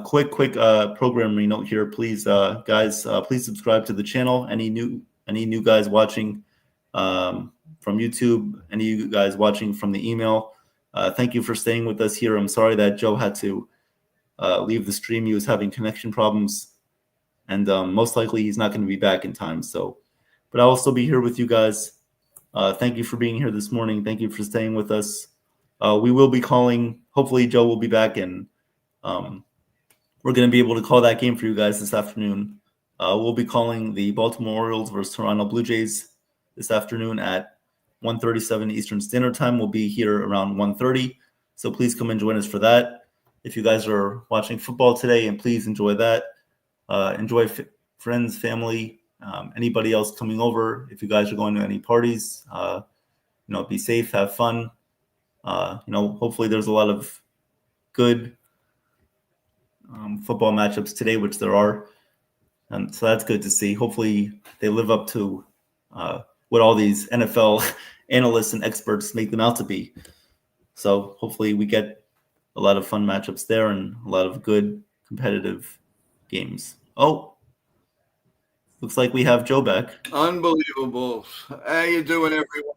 Quick programming note here, please, guys. Please subscribe to the channel. Any new guys watching from YouTube, any of you guys watching from the email, thank you for staying with us here. I'm sorry that Joe had to leave the stream. He was having connection problems, and most likely he's not going to be back in time. So, but I will still be here with you guys. Thank you for being here this morning. Thank you for staying with us. We will be calling. Hopefully, Joe will be back, and we're going to be able to call that game for you guys this afternoon. We'll be calling the Baltimore Orioles versus Toronto Blue Jays this afternoon at 1:37 Eastern Standard Time. We'll be here around 1:30, so please come and join us for that. If you guys are watching football today, and please enjoy that. Enjoy friends, family, anybody else coming over. If you guys are going to any parties, be safe, have fun. Hopefully there's a lot of good football matchups today, which there are. And so that's good to see. Hopefully they live up to what all these NFL analysts and experts make them out to be. So hopefully we get a lot of fun matchups there and a lot of good competitive games. Oh, looks like we have Joe back. Unbelievable. How you doing, everyone?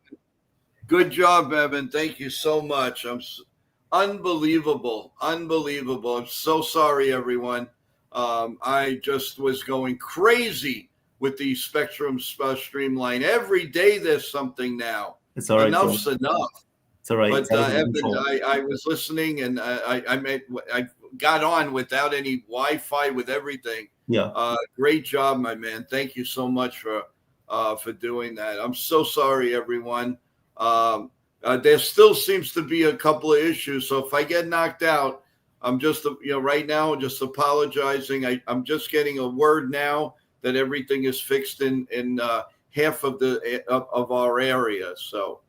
Good job, Evan. Thank you so much. Unbelievable. I'm so sorry, everyone. I just was going crazy with the Spectrum Streamline. Every day there's something now. It's all right. Enough's enough. It's all right. But Evan, I was listening, and I got on without any Wi-Fi with everything. Yeah. Great job, my man. Thank you so much for for doing that. I'm so sorry, everyone. There still seems to be a couple of issues. So if I get knocked out, I'm just, right now, just apologizing. I'm just getting a word now that everything is fixed in half of of our area. So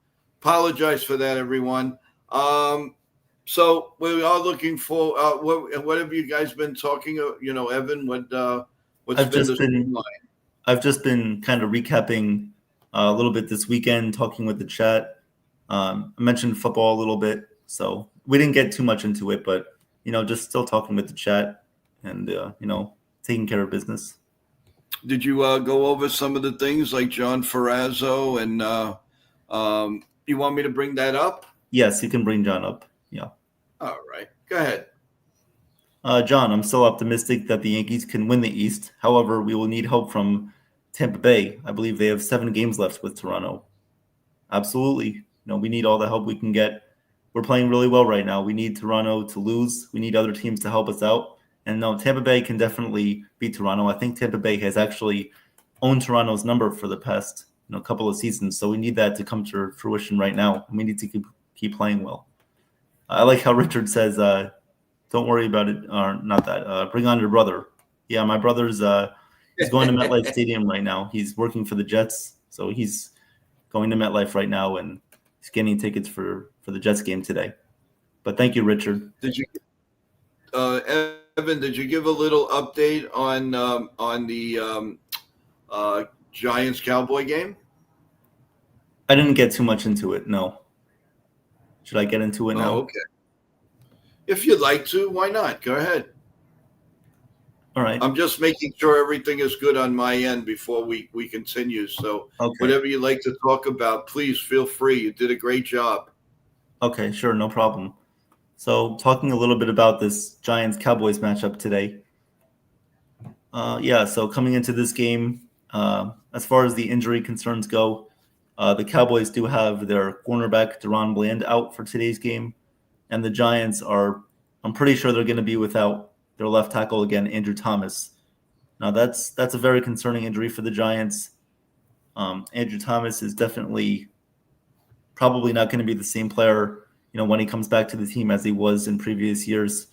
apologize for that, everyone. So we are looking for what have you guys been talking? Evan, what's I've been just the been storyline? I've just been kind of recapping a little bit this weekend, talking with the chat. I mentioned football a little bit, so we didn't get too much into it, but just still talking with the chat and taking care of business. Did you go over some of the things like John Ferrazzo and you want me to bring that up? Yes, you can bring John up. Yeah. All right, go ahead. John, I'm still optimistic that the Yankees can win the East. However, we will need help from Tampa Bay. I believe they have 7 games left with Toronto. Absolutely. We need all the help we can get. We're playing really well right now. We need Toronto to lose. We need other teams to help us out. And no, Tampa Bay can definitely beat Toronto. I think Tampa Bay has actually owned Toronto's number for the past couple of seasons. So we need that to come to fruition right now. We need to keep playing well. I like how Richard says, don't worry about it, or not that. Bring on your brother. Yeah, my brother's he's going to MetLife Stadium right now. He's working for the Jets, so he's going to MetLife right now, and he's getting tickets for the Jets game today. But thank you, Richard. Did you, Evan? Did you give a little update on the Giants Cowboy game? I didn't get too much into it. No. Should I get into it now? Oh, okay. If you'd like to, why not? Go ahead. All right. I'm just making sure everything is good on my end before we continue. So Whatever you'd like to talk about, please feel free. You did a great job. Okay, sure, no problem. So talking a little bit about this Giants-Cowboys matchup today. So coming into this game, as far as the injury concerns go, the Cowboys do have their cornerback, Deron Bland, out for today's game. And the Giants I'm pretty sure they're going to be without their left tackle again, Andrew Thomas. Now that's a very concerning injury for the Giants. Andrew Thomas is definitely probably not going to be the same player, when he comes back to the team as he was in previous years.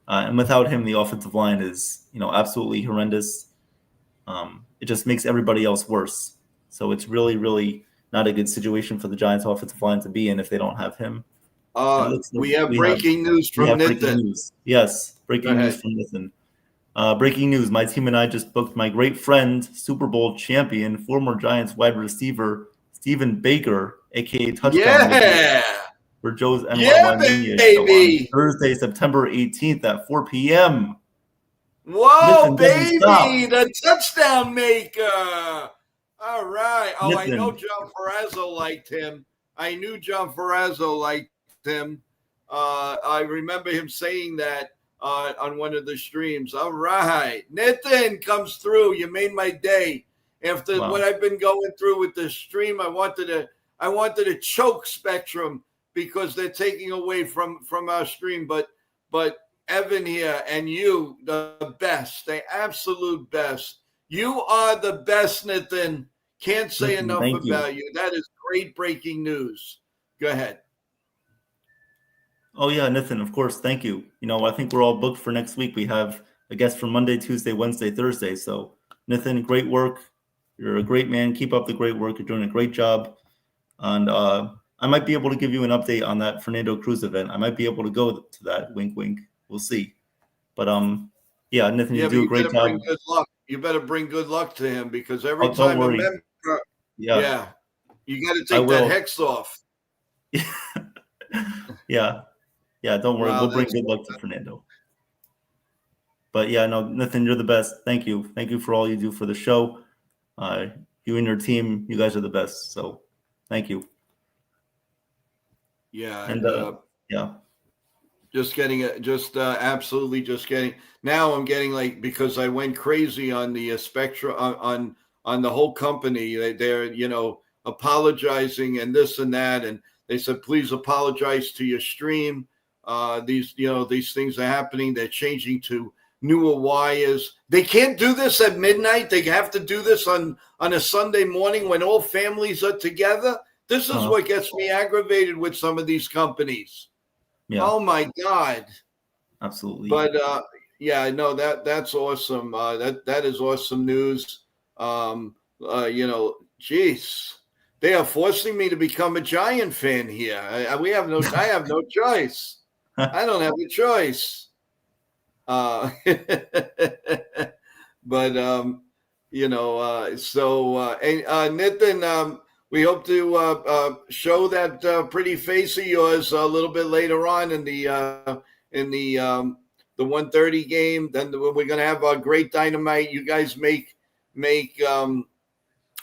And without him, the offensive line is, absolutely horrendous. It just makes everybody else worse. So it's really, really not a good situation for the Giants offensive line to be in if they don't have him. We have breaking news from Nathan. Yes, breaking news from Nathan. Breaking news, my team and I just booked my great friend, Super Bowl champion, former Giants wide receiver, Stephen Baker, a.k.a. Touchdown, for Joe's NYY Mania show on Thursday, September 18th at 4 p.m. Whoa, Nathan, baby, the touchdown maker. All right. Oh, Nathan. I know John Ferrazzo liked him. I knew John Ferrazzo liked him. I remember him saying that on one of the streams. All right. Nathan comes through. You made my day. After what I've been going through with the stream, I wanted to choke Spectrum because they're taking away from our stream. But Evan here and you, the best, the absolute best. You are the best, Nathan. Can't say enough about you. That is great breaking news. Go ahead. Oh, yeah, Nathan, of course. Thank you. I think we're all booked for next week. We have a guest for Monday, Tuesday, Wednesday, Thursday. So, Nathan, great work. You're a great man. Keep up the great work. You're doing a great job. And I might be able to give you an update on that Fernando Cruz event. I might be able to go to that. Wink, wink. We'll see. But, Nathan, you do a great job. Good luck. You better bring good luck to him because every time a member, you got to take that hex off. Yeah, don't worry. We'll bring good luck to Fernando. But Nathan, you're the best. Thank you. Thank you for all you do for the show. You and your team, you guys are the best. So thank you. Yeah. And absolutely just getting. Now I'm getting because I went crazy on the Spectra on the whole company. They're apologizing and this and that, and they said please apologize to your stream. These things are happening. They're changing to newer wires. They can't do this at midnight. They have to do this on a Sunday morning when all families are together. This is what gets me aggravated with some of these companies. Yeah. Oh my God. Absolutely. But yeah, no, that's awesome. That is awesome news. Geez, they are forcing me to become a Giant fan here. I have no choice. I don't have a choice. But Nitin, we hope to show that pretty face of yours a little bit later on in the 1:30 game. Then we're going to have a great dynamite. You guys make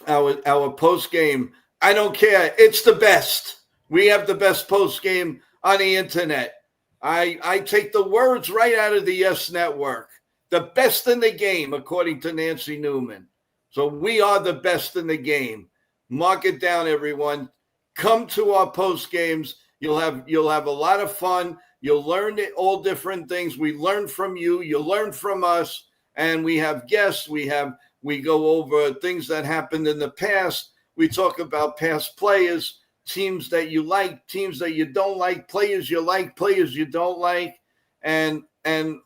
our post game. I don't care. It's the best. We have the best post game on the internet. I take the words right out of the Yes Network. The best in the game, according to Nancy Newman. So we are the best in the game. Mark it down, everyone. Come to our post games. You'll have a lot of fun. You'll learn all different things. We learn from you. You learn from us. And we have guests. We go over things that happened in the past. We talk about past players, teams that you like, teams that you don't like, players you like, players you don't like, and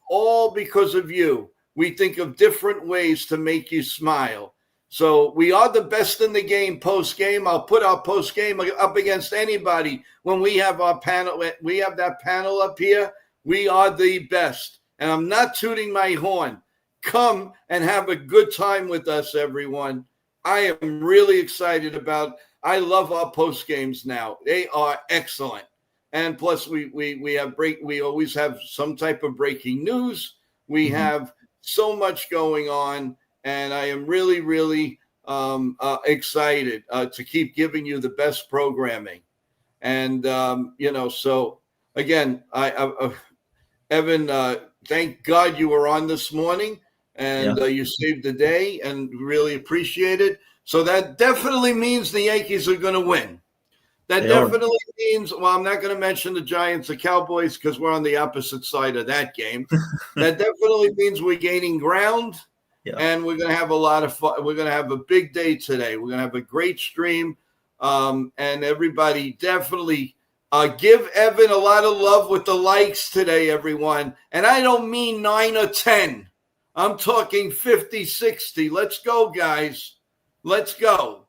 all because of you. We think of different ways to make you smile. So we are the best in the game post game. I'll put our post game up against anybody when we have our panel. We have that panel up here. We are the best. And I'm not tooting my horn. Come and have a good time with us, everyone. I am really excited I love our post games now. They are excellent. And plus we always have some type of breaking news. We have so much going on, and I am really, really excited to keep giving you the best programming. And so again, Evan, thank God you were on this morning. And you saved the day, and really appreciate it. So that definitely means the Yankees are going to win. That definitely means, well, I'm not going to mention the Giants or Cowboys because we're on the opposite side of that game. That definitely means we're gaining ground, and we're going to have a lot of fun. We're going to have a big day today. We're going to have a great stream, and everybody definitely give Evan a lot of love with the likes today, everyone. And I don't mean 9 or 10. I'm talking 50, 60. Let's go, guys. Let's go.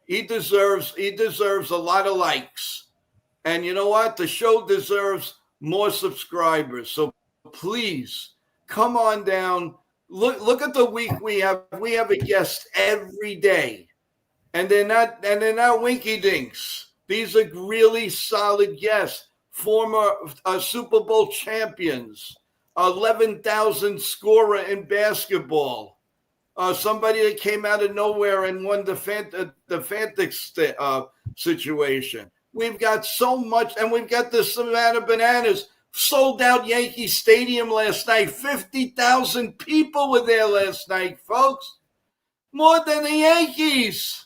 He deserves a lot of likes. And you know what? The show deserves more subscribers. So please come on down. Look at the week we have. We have a guest every day. And they're not winky dinks. These are really solid guests. Former Super Bowl champions. 11,000 scorer in basketball. Somebody that came out of nowhere and won the Fantix situation. We've got so much, and we've got the Savannah Bananas sold out Yankee Stadium last night. 50,000 people were there last night, folks. More than the Yankees.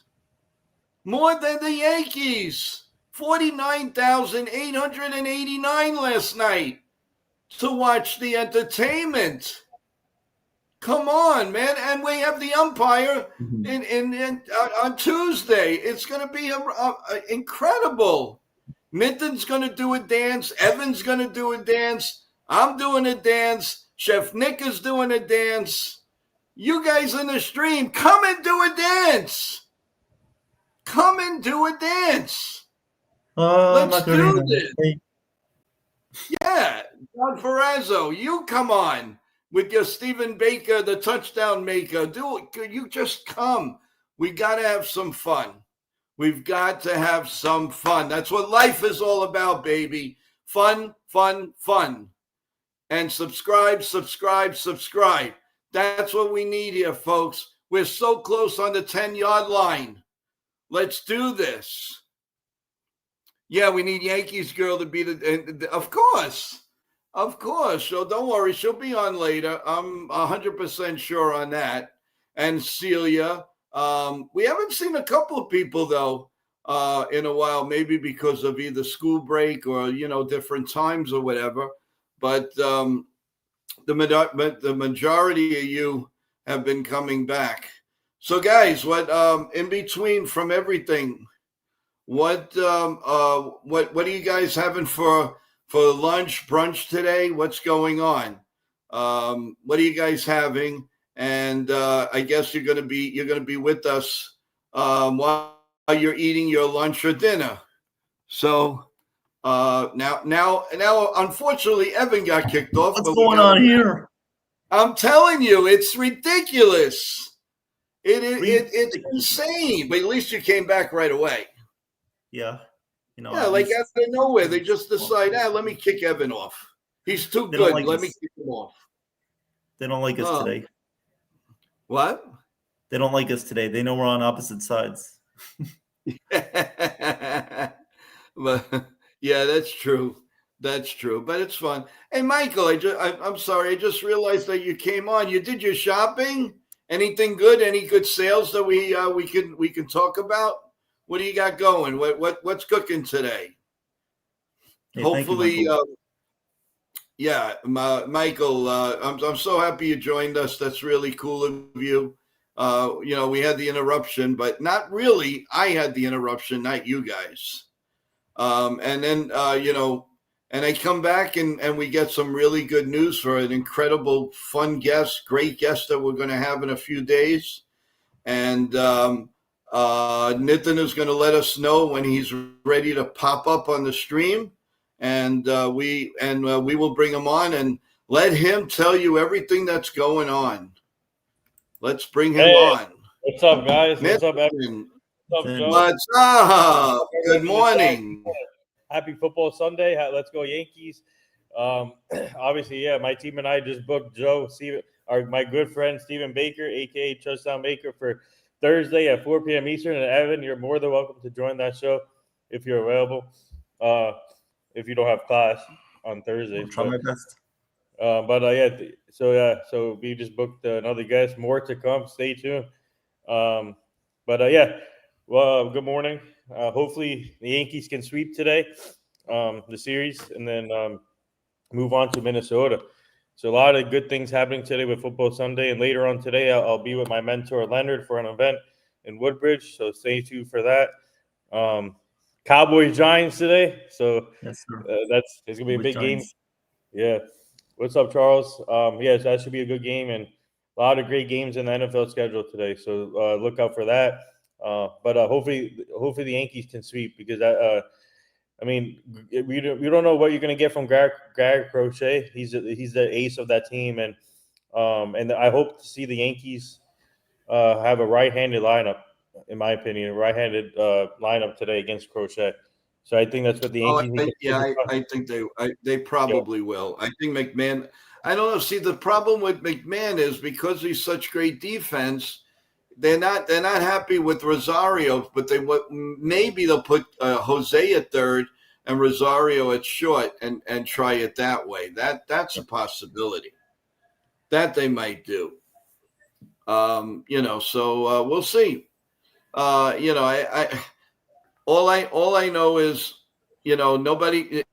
More than the Yankees. 49,889 last night to watch the entertainment. Come on, man. And we have the umpire on Tuesday. It's going to be incredible. Minton's going to do a dance. Evan's going to do a dance. I'm doing a dance. Chef Nick is doing a dance. You guys in the stream, come and do a dance. Come and do a dance. Let's do this. Yeah, John Ferrazzo, you come on with your Stephen Baker, the touchdown maker. You just come. We got to have some fun. We've got to have some fun. That's what life is all about, baby. Fun, fun, fun. And subscribe. That's what we need here, folks. We're so close on the 10-yard line. Let's do this. Yeah, we need Yankees girl to be of course. So don't worry. She'll be on later. I'm 100% sure on that. And Celia. We haven't seen a couple of people, though, in a while, maybe because of either school break or, different times or whatever. But the majority of you have been coming back. So, guys, what in between from everything? What are you guys having for lunch, brunch today? What's going on? What are you guys having? And I guess you're gonna be with us while you're eating your lunch or dinner. So now, unfortunately, Evan got kicked off. What's But going on here? I'm telling you, it's ridiculous. It's insane. But at least you came back right away. Yeah. Yeah, like out of nowhere, they just decide, let me kick Evan off. He's too good. Let me kick him off. They don't like us today. What? They don't like us today. They know we're on opposite sides. But yeah, that's true. That's true. But it's fun. Hey, Michael, I'm sorry. I just realized that you came on. You did your shopping. Anything good? Any good sales that we can talk about? What do you got going? What's cooking today? Hey, Hopefully, Michael. Michael. I'm so happy you joined us. That's really cool of you. We had the interruption, but not really. I had the interruption, not you guys. And then and I come back and we get some really good news for an incredible, fun guest, great guest that we're going to have in a few days. And Nitin is going to let us know when he's ready to pop up on the stream, and we will bring him on and let him tell you everything that's going on. Let's bring him on. What's up, guys? Nitin. What's up, Evan? What's up, Joe? What's up? Good morning. Happy Football Sunday. Let's go Yankees. Obviously, yeah, my team and I just booked Joe, my good friend Stephen Baker, a.k.a. Touchdown Baker, for Thursday at 4 p.m. Eastern. And Evan, you're more than welcome to join that show if you're available. If you don't have class on Thursday. I'll try my best. So we just booked another guest. More to come. Stay tuned. Well, good morning. Hopefully the Yankees can sweep today, the series, and then move on to Minnesota. So a lot of good things happening today with Football Sunday, and later on today I'll be with my mentor Leonard for an event in Woodbridge. So stay tuned for that. Cowboys Giants today. So yes, sir. It's gonna be a big Giants. game. Yeah. What's up, Charles? Yes, that should be a good game, and a lot of great games in the NFL schedule today. So look out for that. But hopefully the Yankees can sweep, because we don't know what you're going to get from Garrett Crochet. He's the ace of that team, and I hope to see the Yankees have a right-handed lineup. In my opinion, a right-handed lineup today against Crochet. So I think that's what the Yankees need. I think they probably will. I think McMahon. I don't know. See, the problem with McMahon is because he's such great defense, they're not happy with Rosario, but maybe they'll put Jose at third and Rosario at short and try it that way. That's a possibility that they might do. So we'll see. All I know is, everybody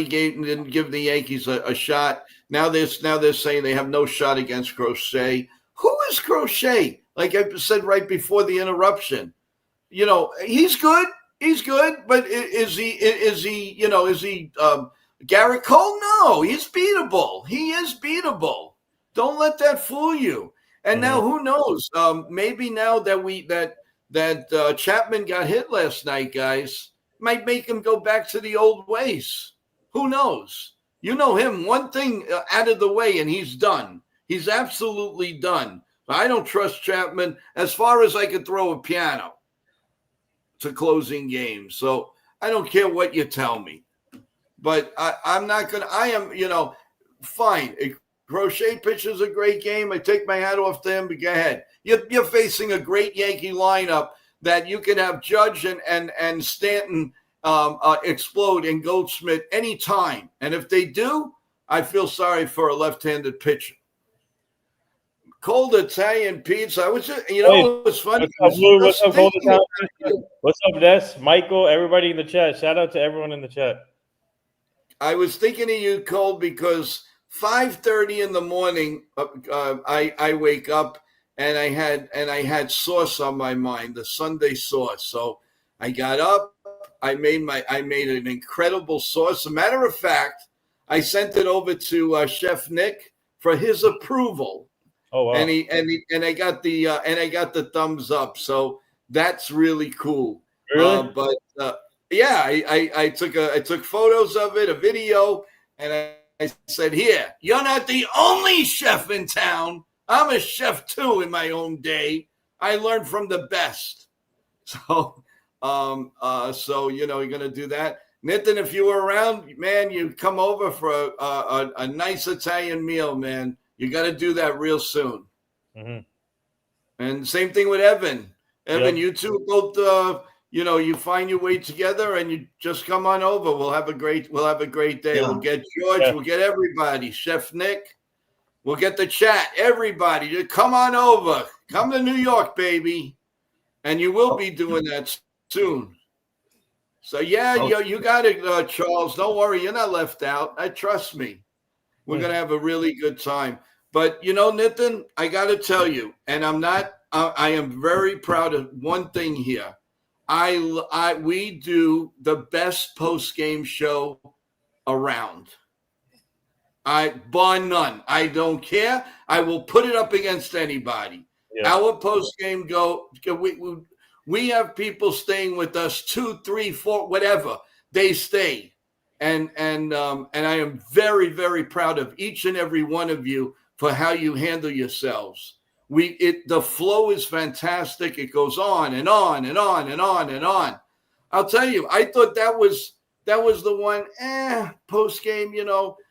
didn't give the Yankees a shot. Now they're saying they have no shot against Crochet. Who is Crochet? Like I said right before the interruption, he's good. He's good, but is he Garrett Cole? No, he's beatable. He is beatable. Don't let that fool you. And now who knows? Maybe now that Chapman got hit last night, guys, might make him go back to the old ways. Who knows? You know him, one thing out of the way, and he's done. He's absolutely done. I don't trust Chapman as far as I could throw a piano to closing games. So I don't care what you tell me. But I'm not going to – I am, fine. Crochet pitches a great game. I take my hat off to him, but go ahead. You're facing a great Yankee lineup that you can have Judge and Stanton explode and Goldschmidt anytime. And if they do, I feel sorry for a left-handed pitcher. Cold Italian pizza. I was just, it was funny. What's up, Cold Italian pizza? What's up, Des? Michael, everybody in the chat. Shout out to everyone in the chat. I was thinking of you, Cold, because 5:30 in the morning, I wake up and I had sauce on my mind, the Sunday sauce. So I got up, I made an incredible sauce. As a matter of fact, I sent it over to Chef Nick for his approval. Oh wow! And I got the thumbs up. So that's really cool. Really? But yeah, I took photos of it, a video, and I said, "Here, you're not the only chef in town. I'm a chef too in my own day. I learned from the best." So, so you're gonna do that, Nathan. If you were around, man, you come over for a nice Italian meal, man. You got to do that real soon. Mm-hmm. And same thing with Evan. Evan, Yep. you two both. You find your way together, and you just come on over. We'll have a great day. Yeah. We'll get George. Yeah. We'll get everybody. Chef Nick. We'll get the chat. Everybody, just come on over. Come to New York, baby. And you will be doing that soon. So yeah, you got it, Charles. Don't worry, you're not left out. Trust me. We're gonna have a really good time. But Nitin, I got to tell you, and I'm not. I am very proud of one thing here. We do the best post game show around. Bar none. I don't care. I will put it up against anybody. Yeah. Our post game we have people staying with us 2, 3, 4, whatever they stay, and I am very, very proud of each and every one of you for how you handle yourselves. The flow is fantastic. It goes on and on and on and on and on. I'll tell you, I thought that was the one. Post game,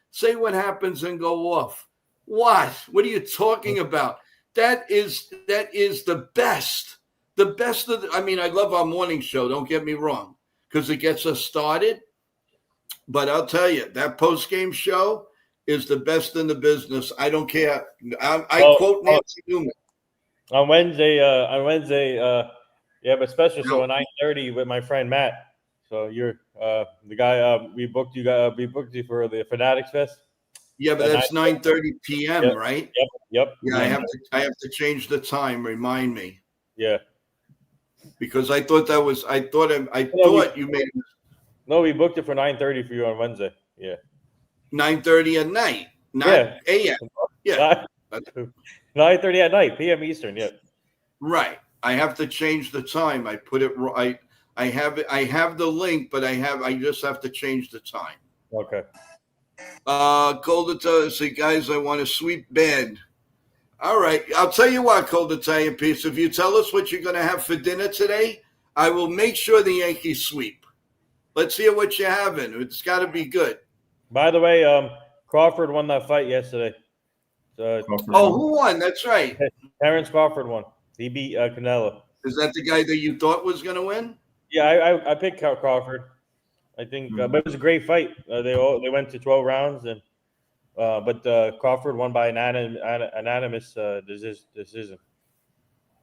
say what happens and go off. What are you talking about? That is the best. The best of I love our morning show, don't get me wrong, because it gets us started. But I'll tell you, that post-game show is the best in the business. I don't care. I quote Nancy Newman. On Wednesday, you have a special show at 9:30 with my friend Matt. So you're the guy we booked you for the Fanatics Fest. Yeah, but that's 9:30 p.m. Yep. Right? Yep. Yeah, I have to change the time. Remind me. Yeah. Because I thought you made it. No, we booked it for 9:30 for you on Wednesday. Yeah. 9:30 at night, not a.m. Yeah. 9:30 at night, p.m. Eastern. Yeah. Right. I have to change the time. I put it right. I have the link, but I just have to change the time. Okay. Cold Italian, say, guys, I want a sweet band. All right. I'll tell you what, Cold Italian Piece. If you tell us what you're going to have for dinner today, I will make sure the Yankees sweep. Let's hear what you're having. It's got to be good. By the way, Crawford won that fight yesterday. Who won? That's right. Terrence Crawford won. He beat Canelo. Is that the guy that you thought was going to win? Yeah, I picked Crawford. I think, but it was a great fight. They went to 12 rounds, and but Crawford won by an unanimous decision.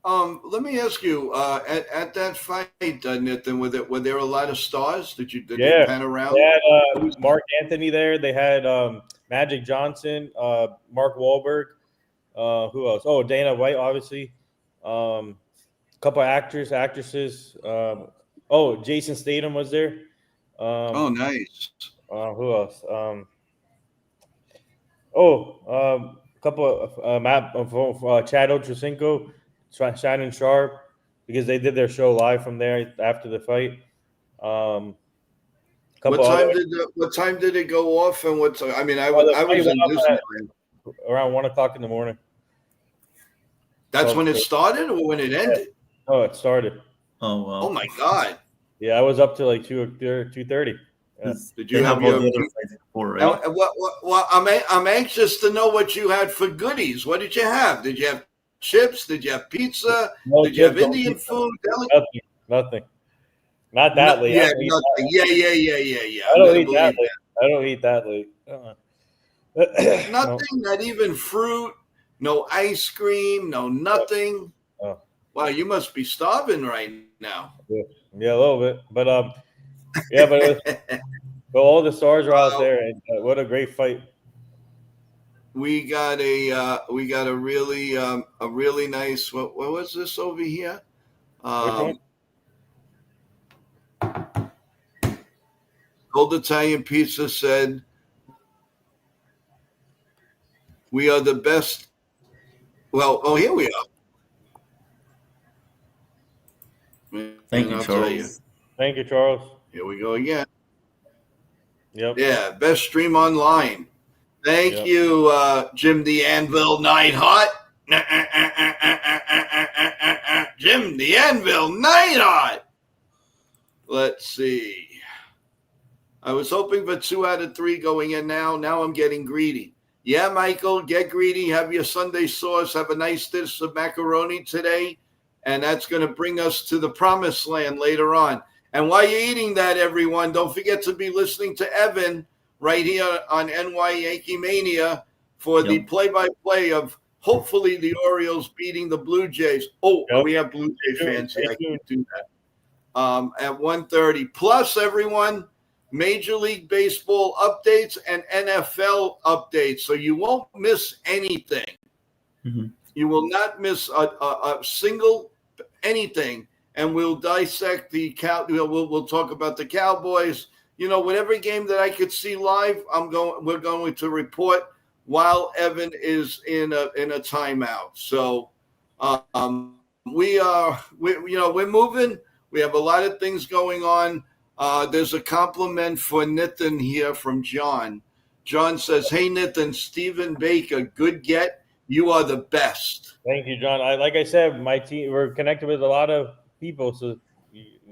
Let me ask you, at that fight, Nathan, were there a lot of stars? Did you pan around? They had Mark Anthony there. They had Magic Johnson, Mark Wahlberg. Who else? Oh, Dana White, obviously. A couple of actresses. Jason Statham was there. Nice. Who else? A couple of Chad Ochocinco, Shannon Sharp, because they did their show live from there after the fight. What time did it go off? And I was in Disneyland around 1:00 in the morning. That's when it started, or when it ended? Oh, it started. Oh wow! Oh my God! Yeah, I was up to like 2:30. Yeah. Did you have your other fights before? Right? Well, I'm anxious to know what you had for goodies. What did you have? Did you have chips? Did you have pizza? Did you have Indian food? Nothing. Not that late. Yeah, nothing. Yeah. I don't eat that late. I don't eat that late. Nothing. No. Not even fruit. No ice cream. No nothing. Oh. Wow, you must be starving right now. Yeah, a little bit, but but all the stars are out there, and what a great fight! we got a really nice. What was this over here? Which one? Cold Italian Pizza said, "We are the best." Well, here we are. Thank And you, I'll tell you. Charles. Thank you, Charles. Here we go again. Yep. Yeah, best stream online. Thank you, Jim the Anvil Nighthawk. Jim the Anvil Nighthawk. Let's see. I was hoping for 2 out of 3 going in now. Now I'm getting greedy. Yeah, Michael, get greedy. Have your Sunday sauce. Have a nice dish of macaroni today. And that's going to bring us to the promised land later on. And while you're eating that, everyone, don't forget to be listening to Evan right here on NY Yankee Mania for the play-by-play of hopefully the Orioles beating the Blue Jays. Oh, we have Blue Jay fans here. I can't do that. At 1:30. Plus, everyone, Major League Baseball updates and NFL updates. So you won't miss anything. Mm-hmm. You will not miss a single anything. And we'll dissect the we'll talk about the Cowboys. Whatever game that I could see live, we're going to report while Evan is in a timeout. So we're moving. We have a lot of things going on. There's a compliment for Nitin here from John. John says, "Hey Nitin, Stephen Baker, good get. You are the best." Thank you, John. Like I said, my team, we're connected with a lot of people, so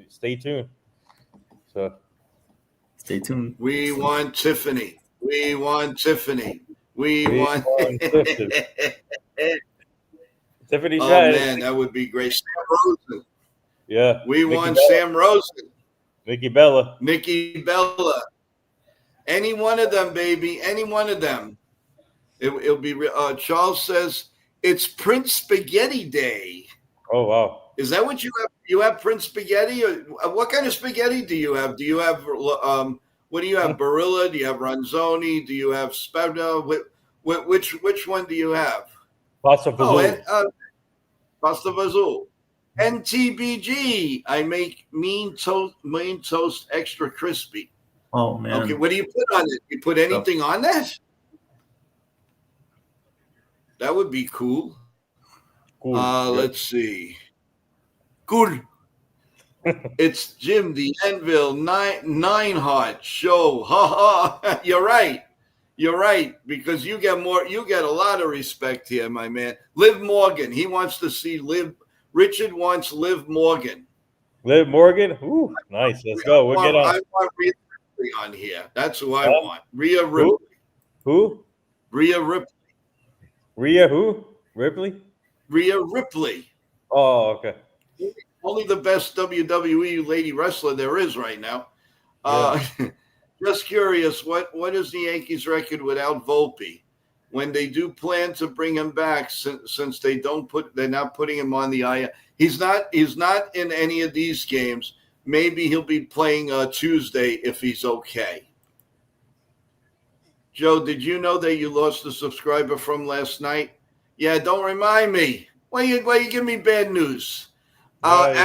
stay tuned. So stay tuned. We want Tiffany. We want Tiffany. We want Tiffany. Tiffany. Oh man, that would be great. Sam Rosen. Yeah. We want Sam Rosen. Nikki Bella. Any one of them, baby. Any one of them. It'll be. Charles says it's Prince Spaghetti Day. Oh wow! Is that what you have? You have Prince Spaghetti? Or what kind of spaghetti do you have? Do you have what do you have? Barilla? Do you have Ronzoni? Do you have Spagna? Which one do you have? Pasta Fazool. Pasta Fazool. NTBG. I make mean toast extra crispy. Oh man. Okay, what do you put on it? You put anything on that? That would be cool. Cool. Let's see. Cool. It's Jim the Anvil Nine Heart Show. Ha ha. You're right. Because you get a lot of respect here, my man. Liv Morgan. He wants to see Liv. Richard wants Liv Morgan. Liv Morgan? Ooh, nice. Let's go. We'll get on. I want Rhea Ripley on here. That's who I want. Rhea Ripley. Who? Rhea Ripley. Rhea who? Ripley? Rhea Ripley. Oh, okay. Only the best WWE lady wrestler there is right now. Yeah. Just curious, what is the Yankees' record without Volpe? When they do plan to bring him back, since they're not putting him on the IL. He's not in any of these games. Maybe he'll be playing Tuesday if he's okay. Joe, did you know that you lost a subscriber from last night? Yeah, don't remind me. Why you give me bad news? Right.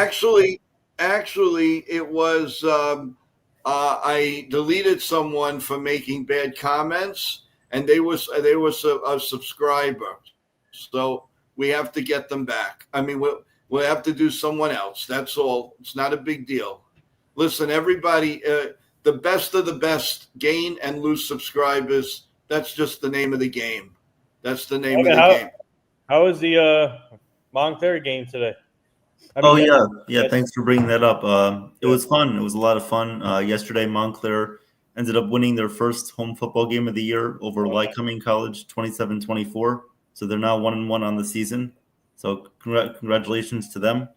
Actually, it was I deleted someone for making bad comments, and they was a subscriber. So we have to get them back. I mean, we'll have to do someone else. That's all. It's not a big deal. Listen, everybody, the best of the best gain and lose subscribers. That's just the name of the game. That's the name of the game. How was the Montclair game today? Yeah. Thanks for bringing that up. It was fun. It was a lot of fun. Yesterday, Montclair ended up winning their first home football game of the year over Lycoming College, 27-24. So they're now 1-1 on the season. So congratulations to them.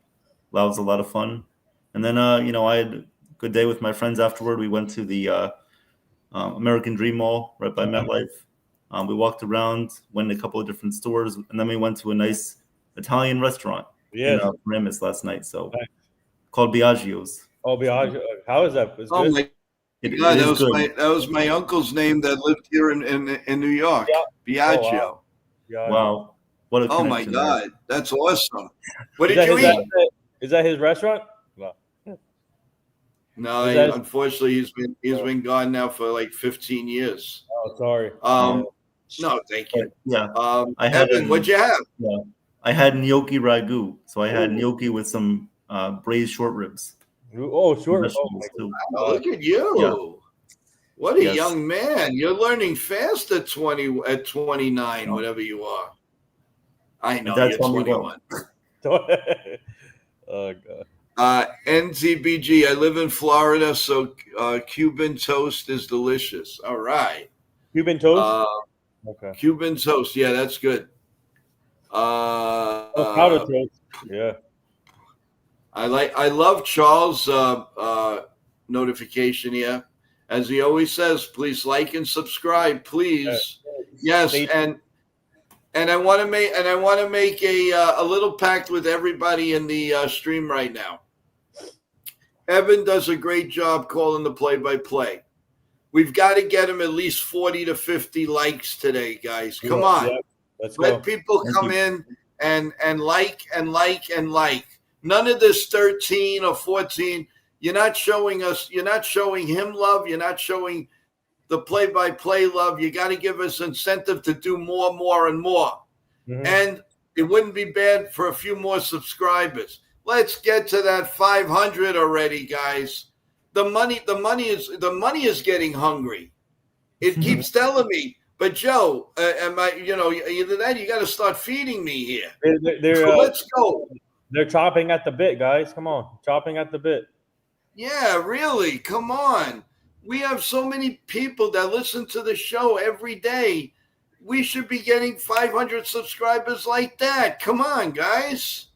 That was a lot of fun. And then, I had a good day with my friends afterward. We went to the American Dream Mall right by MetLife. We walked around, went in a couple of different stores, and then we went to a nice Italian restaurant in Paramus last night. So called Biagio's. Oh, Biagio. How is that? It's good. It God, is good. that was my uncle's name that lived here in New York. Yeah. Oh, Biagio. Yeah. Wow, what a Oh my connection there. God, that's awesome. What Is did that you his? eat? Is that his restaurant? No. No, Is that his, unfortunately, he's been gone now for like 15 years. oh, sorry. No, thank But you. yeah, I had Evan, what'd you have? yeah, I had gnocchi ragu. So I had Ooh. gnocchi with some braised short ribs, Oh, and sure. Oh vegetables too. Oh, look at you. Yeah, What a yes, young man. You're learning fast at 29, my whatever you are. I and know that's you're on me well. 21. God. Oh God. NZBG, I live in Florida, so Cuban toast is delicious. All right. Cuban toast. Uh, Okay. Cuban toast. Yeah, that's good. Oh, powder toast. Yeah. I love Charles' notification here. As he always says, please like and subscribe, please. Yes, Stay tuned. and I want to make a little pact with everybody in the stream right now. Evan does a great job calling the play-by-play. We've got to get him at least 40 to 50 likes today, guys. Come on. Yeah. Let's go. Let people Thank come you. in and like and like and like. None of this 13 or 14. You're not showing him love. You're not showing the play-by-play love. You got to give us incentive to do more, and more. Mhm. And it wouldn't be bad for a few more subscribers. Let's get to that 500 already, guys. The money is getting hungry. It keeps telling me, but Joe, either that you got to start feeding me here. Let's go. They're chopping at the bit, guys. Come on, chopping at the bit. Yeah, really. Come on. We have so many people that listen to the show every day. We should be getting 500 subscribers like that. Come on, guys.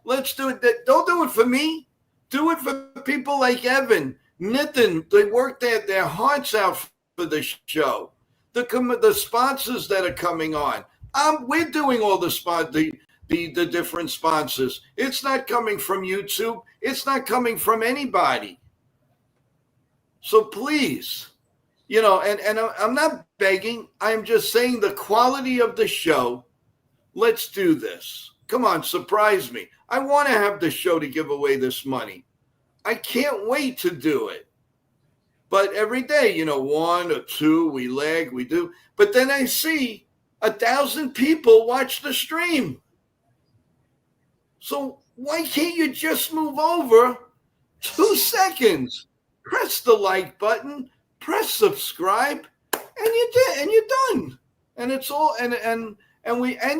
Let's do it. Don't do it for me. Do it for people like Evan, Nitin. They work their hearts out for the show. The sponsors that are coming on. We're doing all the different sponsors. It's not coming from YouTube. It's not coming from anybody. So please, and I'm not begging. I'm just saying the quality of the show. Let's do this. Come on, surprise me. I want to have the show to give away this money. I can't wait to do it. But every day, 1 or 2, we lag, we do. But then I see 1,000 people watch the stream. So why can't you just move over 2 seconds? Press the like button, press subscribe, and you're done. And it's all and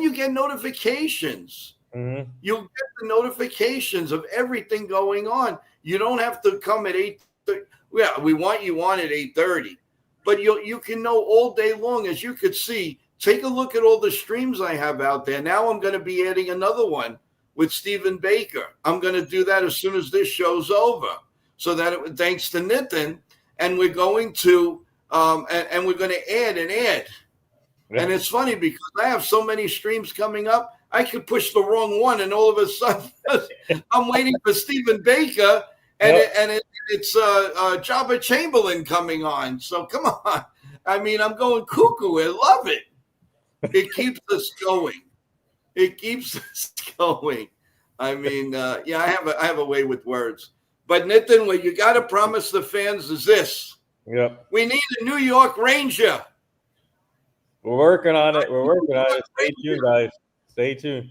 you get notifications. Mm-hmm. You'll get the notifications of everything going on. You don't have to come at 8:30. Yeah, we want you on at 8:30. But you can know all day long, as you could see. Take a look at all the streams I have out there. Now I'm going to be adding another one with Stephen Baker. I'm going to do that as soon as this show's over. So that thanks to Nitin, and we're going to and we're going to add. Yeah. And it's funny because I have so many streams coming up, I could push the wrong one, and all of a sudden I'm waiting for Stephen Baker, and it's Jabba Chamberlain coming on. So come on, I mean, I'm going cuckoo. I love it. It keeps us going. It keeps us going. I mean, I have a way with words. But Nitin, what you got to promise the fans is this: Yep. we need a New York Ranger. We're working on it. We're working on it. Stay tuned, guys. Stay tuned.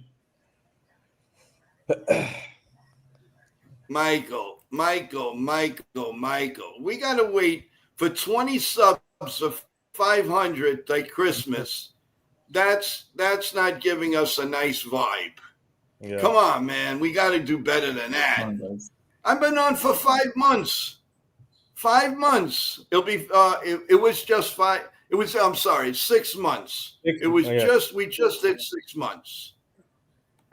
Michael. We got to wait for 20 subs of 500 like Christmas. That's not giving us a nice vibe. Yeah. Come on, man. We got to do better than that. I've been on for 5 months. 5 months. It'll be it was just 5. It was, I'm sorry, 6 months. It was we just did 6 months.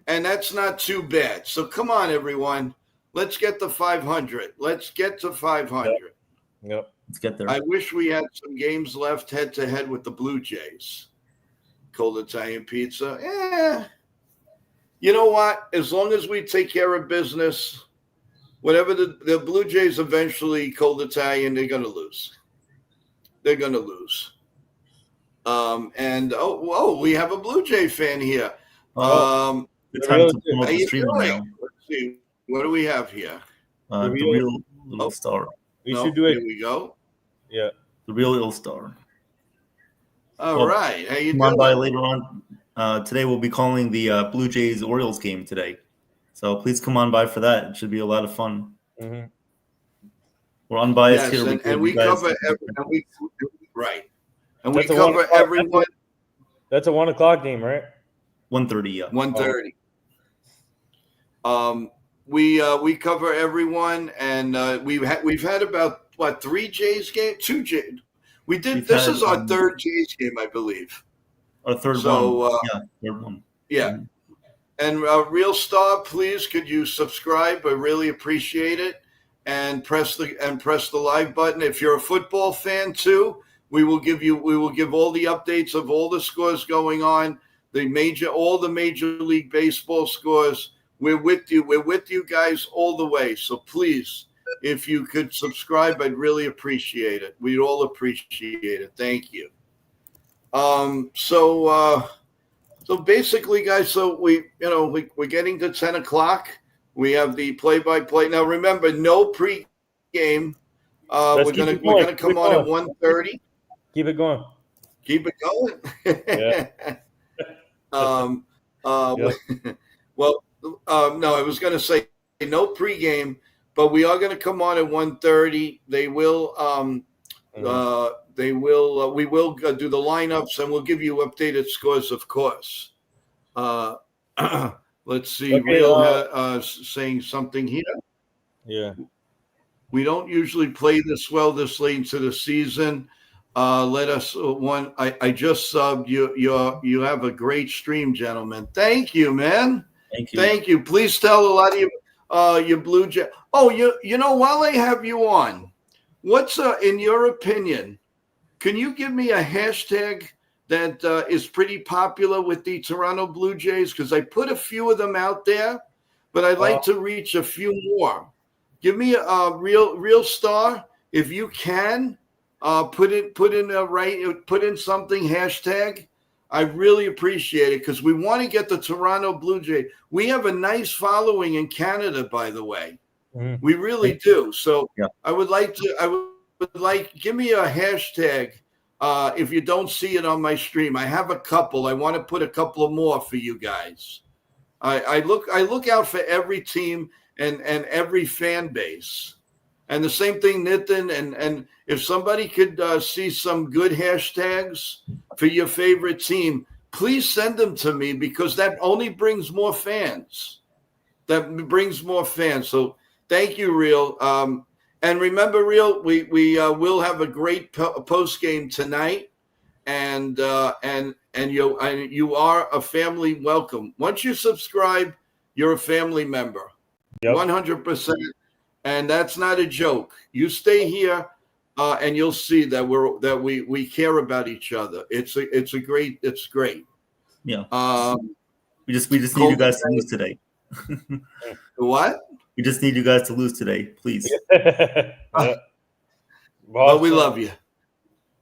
And that's not too bad. So come on, everyone. Let's get to 500. Let's get to 500. Yep. Let's get there. I wish we had some games left head-to-head with the Blue Jays. Cold Italian pizza. You know what? As long as we take care of business, whatever the Blue Jays eventually, cold Italian, they're going to lose. They're going to lose. And we have a Blue Jay fan here. It's time to promote how the you streaming doing? now. Let's see. What do we have here? The real little star. We should do it. Here we go. Yeah. The real ill star. All right. How you Come doing? on by later on. Today we'll be calling the Blue Jays Orioles game today. So please come on by for that. It should be a lot of fun. Mm-hmm. We're unbiased Yes, here. and we cover right. And we That's a cover everyone. That's a 1 o'clock game, right? 1:30, yeah. 1:30. We cover everyone, and we've had about 3 Jays game, 2 Jays. This is our third Jays game, I believe. Our third one. Third one. Yeah. Mm-hmm. And Real Star, please, could you subscribe? I really appreciate it, and press the like button. If you're a football fan too, we will give all the updates of all the scores going on, all the Major League Baseball scores. We're with you. We're with you guys all the way. So please, if you could subscribe, I'd really appreciate it. We'd all appreciate it. Thank you. So basically, guys, we're getting to 10 o'clock. We have the play-by-play. Now, remember, no pre-game. We're gonna come on at 1:30. Keep it going. Keep it going. Yeah. Well, no, I was going to say no pregame, but we are going to come on at 1:30. They will. We will do the lineups, and we'll give you updated scores, of course. Let's see. Okay, Real saying something here. Yeah. We don't usually play this well this late into the season. Let us one. I just subbed you. You have a great stream, gentlemen. Thank you, man. Thank you. Please tell a lot of your Blue Jay. Oh, while I have you on, what's in your opinion? Can you give me a hashtag that is pretty popular with the Toronto Blue Jays? Because I put a few of them out there, but I'd like to reach a few more. Give me a real star if you can. Put in something hashtag. I really appreciate it because we want to get the Toronto Blue Jay. We have a nice following in Canada, by the way. Mm-hmm. We really do. So yeah. I would like, give me a hashtag if you don't see it on my stream. I have a couple. I want to put a couple of more for you guys. I look out for every team and every fan base. And the same thing, Nitin, and if somebody could see some good hashtags for your favorite team, please send them to me because that only brings more fans. So thank you, Real. And remember, Real, we will have a great post game tonight, and you are a family welcome. Once you subscribe, you're a family member, 100%. And that's not a joke. You stay here, and you'll see that we care about each other. It's great. Yeah. We just need you guys to lose today. What? We just need you guys to lose today, please. Well, we love you.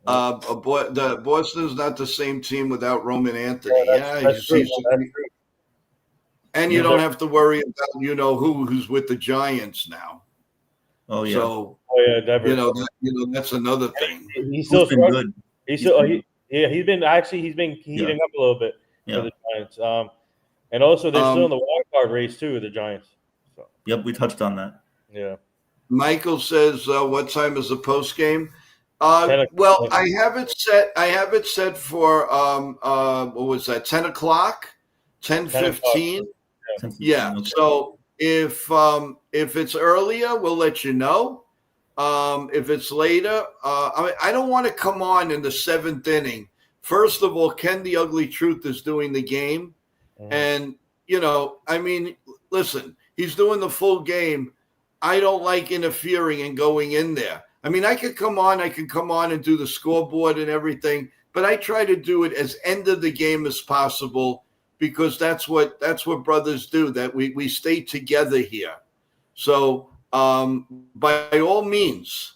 The Boston's not the same team without Roman Anthony. That's true. And you don't have to worry about who's with the Giants now. Oh yeah. So that's another thing. He's still been good. He's been heating up a little bit for the Giants. And also they're still in the wild card race too, the Giants. So. Yep, we touched on that. Yeah. Michael says, "What time is the post game?" Well, I have it set for what was that? 10 o'clock, 10:15. Yeah. Okay. So if it's earlier, we'll let you know. If it's later, I don't want to come on in the 7th inning. First of all, Ken the Ugly Truth is doing the game. And, listen, he's doing the full game. I don't like interfering and going in there. I could come on and do the scoreboard and everything, but I try to do it as end of the game as possible because that's what brothers do, that we stay together here. So by all means,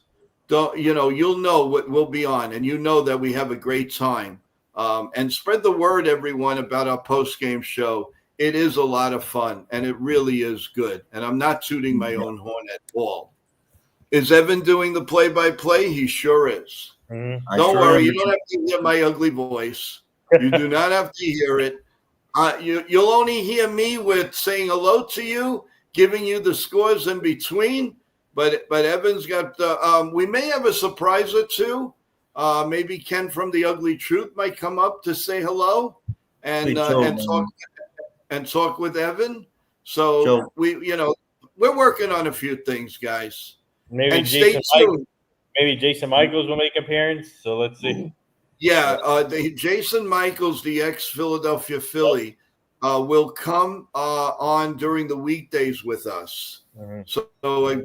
don't you'll know what we'll be on, and that we have a great time. And spread the word, everyone, about our post-game show. It is a lot of fun, and it really is good. And I'm not tooting my own horn at all. Is Evan doing the play-by-play? He sure is. Mm-hmm. Don't worry. You don't have to hear my ugly voice. You do not have to hear it. You'll only hear me with saying hello to you, giving you the scores in between. But Evan's got we may have a surprise or two. Maybe Ken from The Ugly Truth might come up to say hello and talk with Evan. So Joe. we're working on a few things, guys. Maybe and stay tuned. Maybe Jason Michaels will make an appearance. So let's see. Yeah, Jason Michaels, the ex-Philadelphia Philly, will come on during the weekdays with us. Mm-hmm. So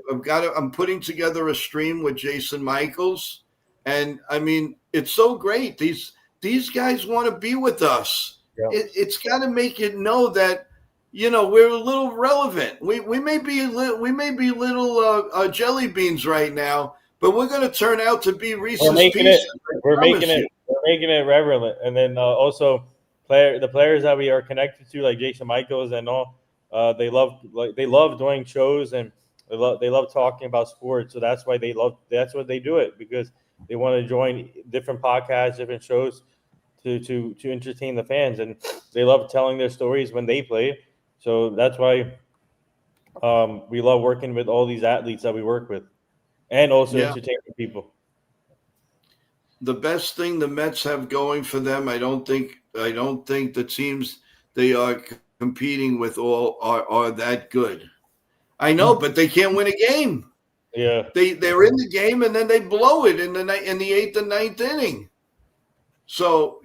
I'm putting together a stream with Jason Michaels, and I mean it's so great. These guys want to be with us. Yep. It's got to make it know that we're a little relevant. We may be little jelly beans right now, but we're going to turn out to be Reese's Pieces. We're making it relevant, and then also the players that we are connected to, like Jason Michaels and all, they love doing shows, and they love talking about sports. So that's why that's what they do it, because they want to join different podcasts, different shows to entertain the fans, and they love telling their stories when they play. So that's why we love working with all these athletes that we work with, and also entertaining people. The best thing the Mets have going for them, I don't think the teams they are competing with all are that good. I know, but they can't win a game. Yeah, they're in the game and then they blow it in the 8th and 9th inning. So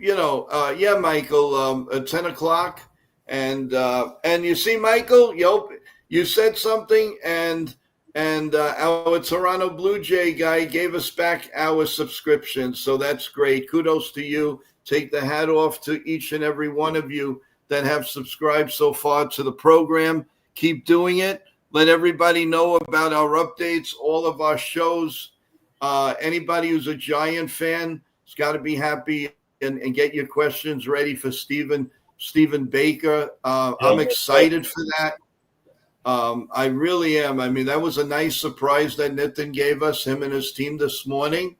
Michael, at 10 o'clock, and you see, Michael, you said something, and our Toronto Blue Jay guy gave us back our subscription, so that's great. Kudos to you. Take the hat off to each and every one of you that have subscribed so far to the program. Keep doing it. Let everybody know about our updates, all of our shows. Anybody who's a Giant fan has got to be happy and get your questions ready for Stephen Baker. I'm excited for that. I really am. I mean, that was a nice surprise that Nitin gave us, him and his team this morning.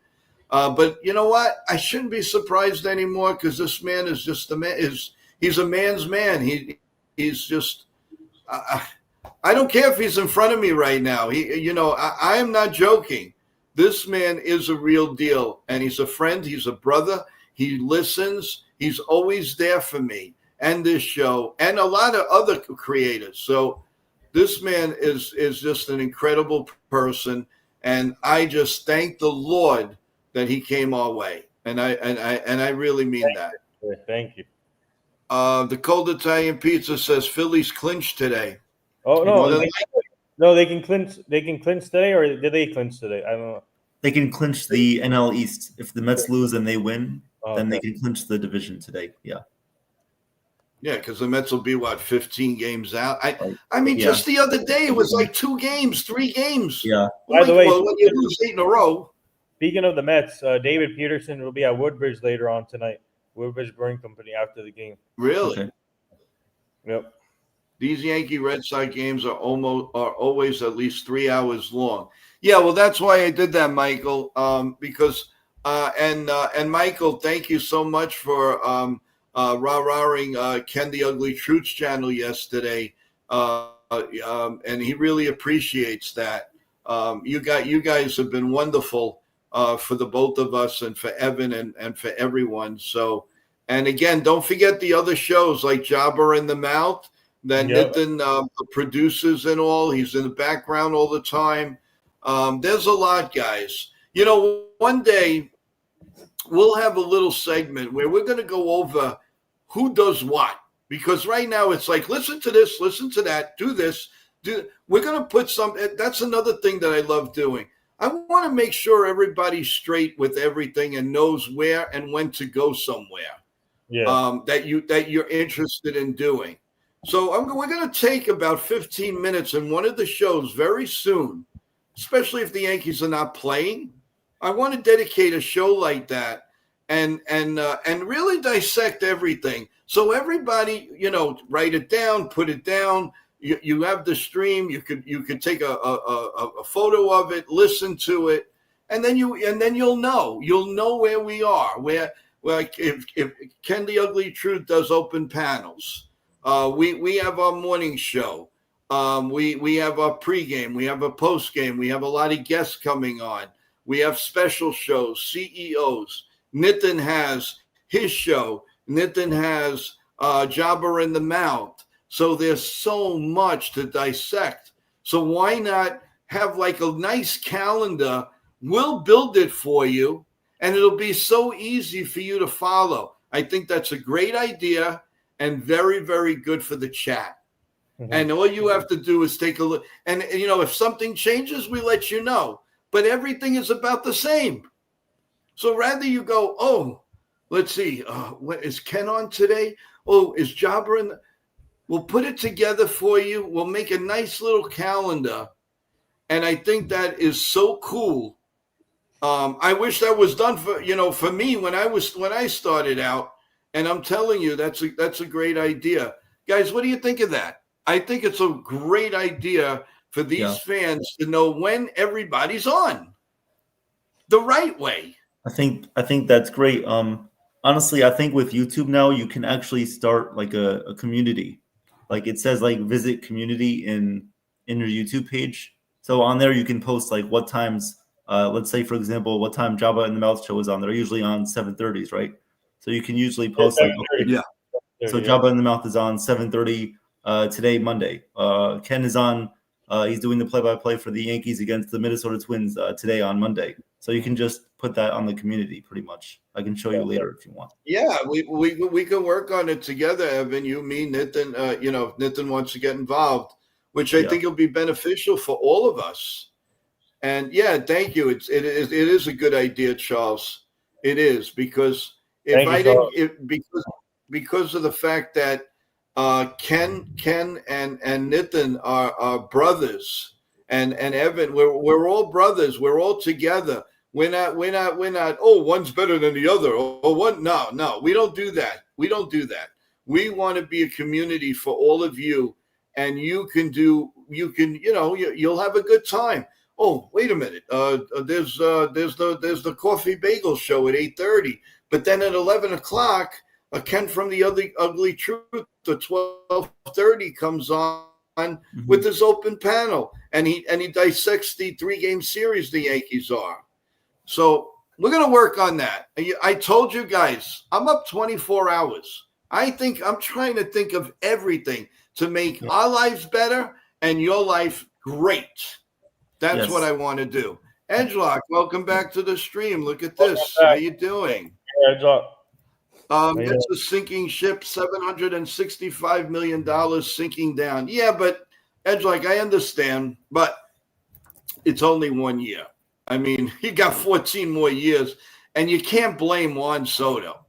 But you know what? I shouldn't be surprised anymore, because this man is just he's a man's man. He's just I don't care if he's in front of me right now. I am not joking. This man is a real deal, and he's a friend. He's a brother. He listens. He's always there for me and this show and a lot of other creators. So this man is just an incredible person, and I just thank the Lord that he came our way, and I really mean that. Thank you. The Cold Italian Pizza says Phillies clinched today. Oh no, they can clinch. They can clinch today, or did they clinch today? I don't know. They can clinch the NL East. If the Mets lose and they win, then they can clinch the division today. Yeah. Yeah, because the Mets will be 15 games out. I mean, just the other day it was like 2 games, 3 games. Yeah. By the way, when you lose 8 in a row. Speaking of the Mets, David Peterson will be at Woodbridge later on tonight. Woodbridge Brewing Company after the game. Really? Okay. Yep. These Yankee Red Sox games are always at least 3 hours long. Yeah, well, that's why I did that, Michael. Because and Michael, thank you so much for rah-rahing Ken the Ugly Truth's channel yesterday, and he really appreciates that. You guys have been wonderful for the both of us and for Evan and for everyone. So, and again, don't forget the other shows like Jabber in the Mouth that Nitin produces and all. He's in the background all the time. There's a lot, guys. One day we'll have a little segment where we're going to go over who does what, because right now it's like, listen to this, listen to that, do this. We're going to put that's another thing that I love doing. I want to make sure everybody's straight with everything and knows where and when to go somewhere. Yeah. That you're interested in doing. So we're going to take about 15 minutes in one of the shows very soon especially if the Yankees are not playing. I want to dedicate a show like that and really dissect everything. So everybody, write it down, put it down. You have the stream. You could take a photo of it, listen to it, and then you'll know where we are. Where if Ken the Ugly Truth does open panels, we have our morning show. We have our pregame. We have a postgame. We have a lot of guests coming on. We have special shows, CEOs. Nitin has his show. Nitin has Jabber in the Mouth. So there's so much to dissect. So why not have like a nice calendar? We'll build it for you, and it'll be so easy for you to follow. I think that's a great idea and very, very good for the chat. Mm-hmm. And all you have to do is take a look. And, if something changes, we let you know. But everything is about the same. So rather you go, oh, let's see, what is Ken on today? Oh, is Jabber in the... We'll put it together for you. We'll make a nice little calendar. And I think that is so cool. I wish that was done for me when I started out. And I'm telling you, that's a great idea. Guys, what do you think of that? I think it's a great idea for these fans to know when everybody's on the right way. I think that's great. Honestly, I think with YouTube now, you can actually start like a community. Like it says like visit community in your YouTube page. So on there, you can post like what times, let's say, for example, what time Jabba in the Mouth show is on. They're usually on 7:30s, right? So you can usually post like, okay, so Jabba in the Mouth is on 7:30 today, Monday. Ken is on, he's doing the play-by-play for the Yankees against the Minnesota Twins today on Monday. So you can just put that on the community pretty much. I can show you later if you want. Yeah, we can work on it together, Evan. You, me, Nitin, if Nitin wants to get involved, which I think will be beneficial for all of us. And yeah, thank you. It is a good idea, Charles. It is because because of the fact that Ken and Nitin are brothers, and Evan, we're all brothers. We're all together. We're not. Oh, one's better than the other. Oh, one. No. We don't do that. We want to be a community for all of you, and you'll have a good time. Oh, wait a minute. There's the Coffee Bagel show at 8:30, but then at 11 o'clock, Ken from the Ugly Truth at 12:30 comes on with his open panel, and he dissects the 3-game series the Yankees are. So we're going to work on that. I told you guys, I'm up 24 hours. I'm trying to think of everything to make our lives better and your life great. That's what I want to do. Edgelock, welcome back to the stream. Look at this. How you doing? Edgelock. It's a sinking ship, $765 million sinking down. Yeah, but Edgelock, I understand, but it's only 1 year. I mean, he got 14 more years, and you can't blame Juan Soto.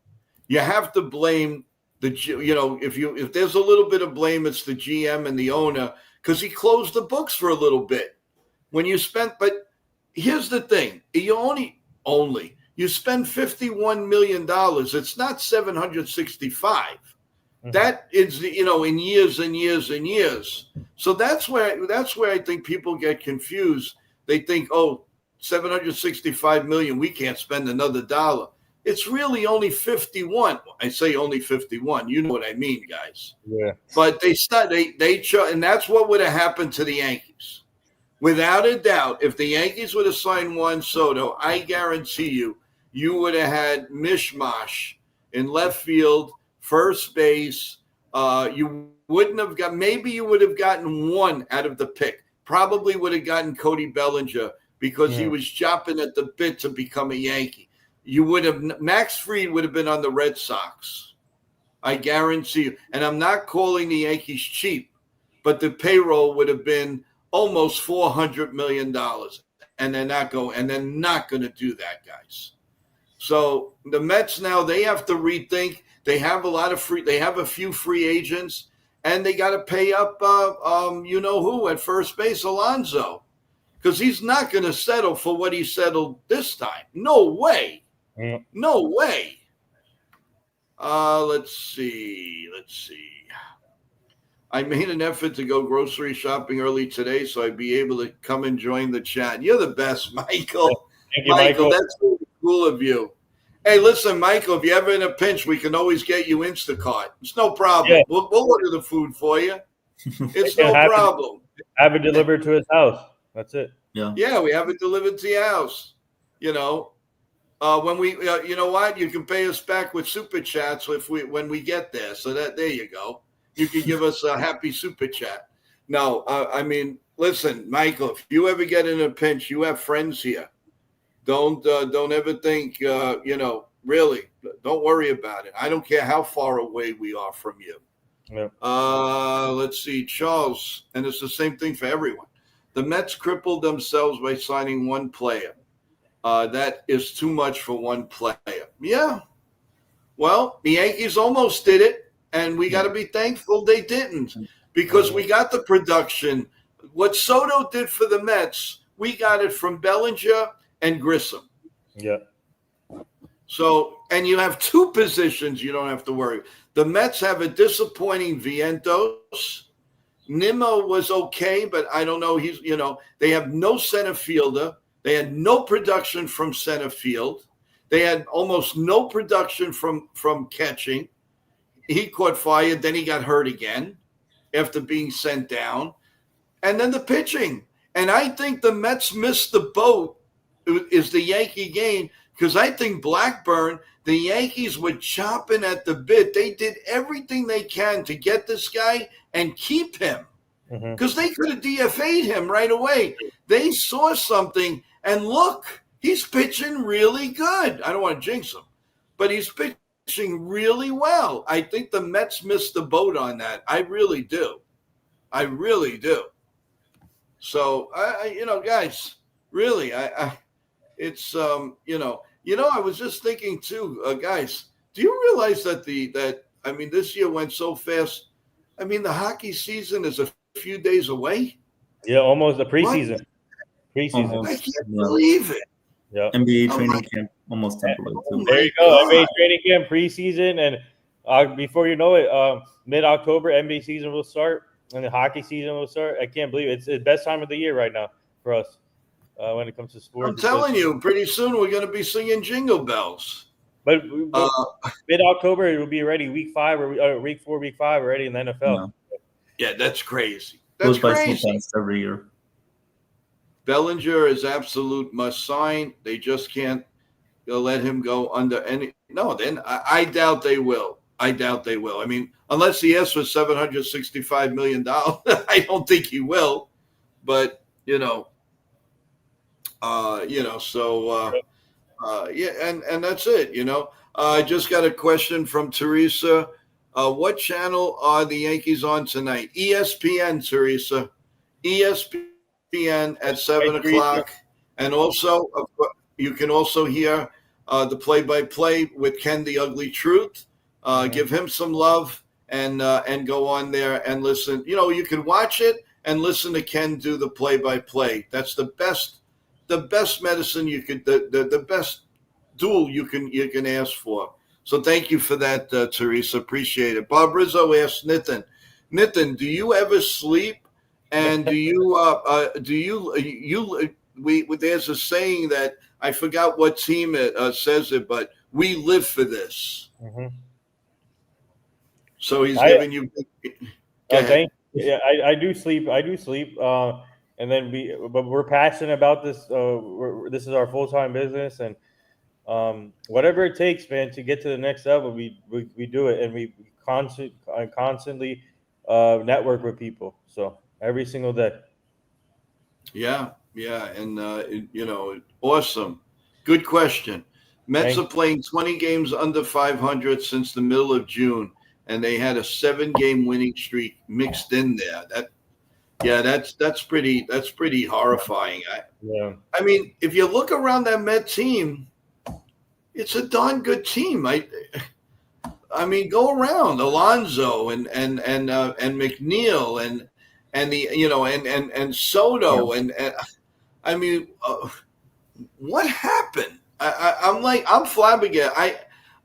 You have to blame if there's a little bit of blame, it's the GM and the owner because he closed the books for a little bit. But here's the thing: you spend $51 million. It's not 765. Mm-hmm. That is in years and years and years. So that's where I think people get confused. They think, oh, 765 million, we can't spend another dollar. It's really only 51. I say only 51. You know what I mean, guys. Yeah. But and that's what would have happened to the Yankees. Without a doubt, if the Yankees would have signed Juan Soto, I guarantee you would have had mishmash in left field, first base. You wouldn't have got. Maybe you would have gotten one out of the pick. Probably would have gotten Cody Bellinger because he was chopping at the bit to become a Yankee. You would have Max Fried would have been on the Red Sox. I guarantee you. And I'm not calling the Yankees cheap, but the payroll would have been almost $400 million. And they're not going to do that, guys. So the Mets now, they have to rethink. They have a few free agents, and they got to pay up who at first base, Alonso. because he's not going to settle for what he settled this time. No way. Mm. No way. Let's see. I made an effort to go grocery shopping early today, so I'd be able to come and join the chat. You're the best, Michael. Thank you, Michael. That's really cool of you. Hey, listen, Michael, if you're ever in a pinch, we can always get you Instacart. It's no problem. Yeah. We'll order the food for you. It's no problem. Have it delivered to his house. That's it. Yeah, we have it delivered to your house. You know, when we, you know what? You can pay us back with super chats when we get there. So there you go. You can give us a happy super chat. No, I mean, listen, Michael, if you ever get in a pinch, you have friends here. Don't ever think, really, don't worry about it. I don't care how far away we are from you. Yeah. Let's see, Charles, and it's the same thing for everyone. The Mets crippled themselves by signing one player. That is too much for one player. Yeah. Well, the Yankees almost did it, and we got to be thankful they didn't, because we got the production. What Soto did for the Mets, we got it from Bellinger and Grissom. Yeah. So, and you have two positions you don't have to worry. The Mets have a disappointing Vientos. Nimmo was okay, but I don't know. They have no center fielder. They had no production from center field. They had almost no production from catching. He caught fire, then he got hurt again after being sent down. And then the pitching. And I think the Mets missed the boat is the Yankee game, because I think Blackburn, the Yankees were chopping at the bit. They did everything they can to get this guy and keep him, because they could have DFA'd him right away. They saw something, and look, he's pitching really good. I don't want to jinx him, but he's pitching really well. I think the Mets missed the boat on that. I really do. So, guys, really, it's I was just thinking too, guys. Do you realize that this year went so fast? I mean, the hockey season is a few days away. Yeah, almost the preseason. Almost, I can't believe it. Yeah. NBA training camp almost temporary too. There you go. NBA training camp, preseason, and before you know it, mid-October, NBA season will start, and the hockey season will start. I can't believe it. It's the best time of the year right now for us. When it comes to sports, I'm telling you, pretty soon we're going to be singing Jingle Bells. But mid-October, it will be ready. Week 5 or week 4, week 5 already in the NFL. Yeah, that's crazy. Goes by so fast every year. Bellinger is absolute must sign. They just can't let him go under any. No, then I doubt they will. I mean, unless he asks for $765 million, I don't think he will. But and that's it. I just got a question from Teresa. What channel are the Yankees on tonight? ESPN, Teresa. ESPN at 7 o'clock. And also, you can also hear the play-by-play with Ken the Ugly Truth. Give him some love and go on there and listen. You can watch it and listen to Ken do the play-by-play. That's the best medicine you could, the best duel you can ask for. So thank you for that, Teresa. Appreciate it. Bob Rizzo asked Nitin, do you ever sleep? And there's a saying that I forgot what team it says it, but we live for this. So he's giving you. Thank you. Yeah, I do sleep. And then but we're passionate about this. This is our full-time business, and whatever it takes, man, to get to the next level, we do it, and we constantly network with people. So every single day. Yeah, and awesome. Good question. Mets are playing 20 games under 500 since the middle of June, and they had a 7-game winning streak mixed in there. That's pretty horrifying. I mean, if you look around that Met team, it's a darn good team. I mean, go around Alonso and McNeil and the and Soto and I mean, what happened? I'm flabbergasted.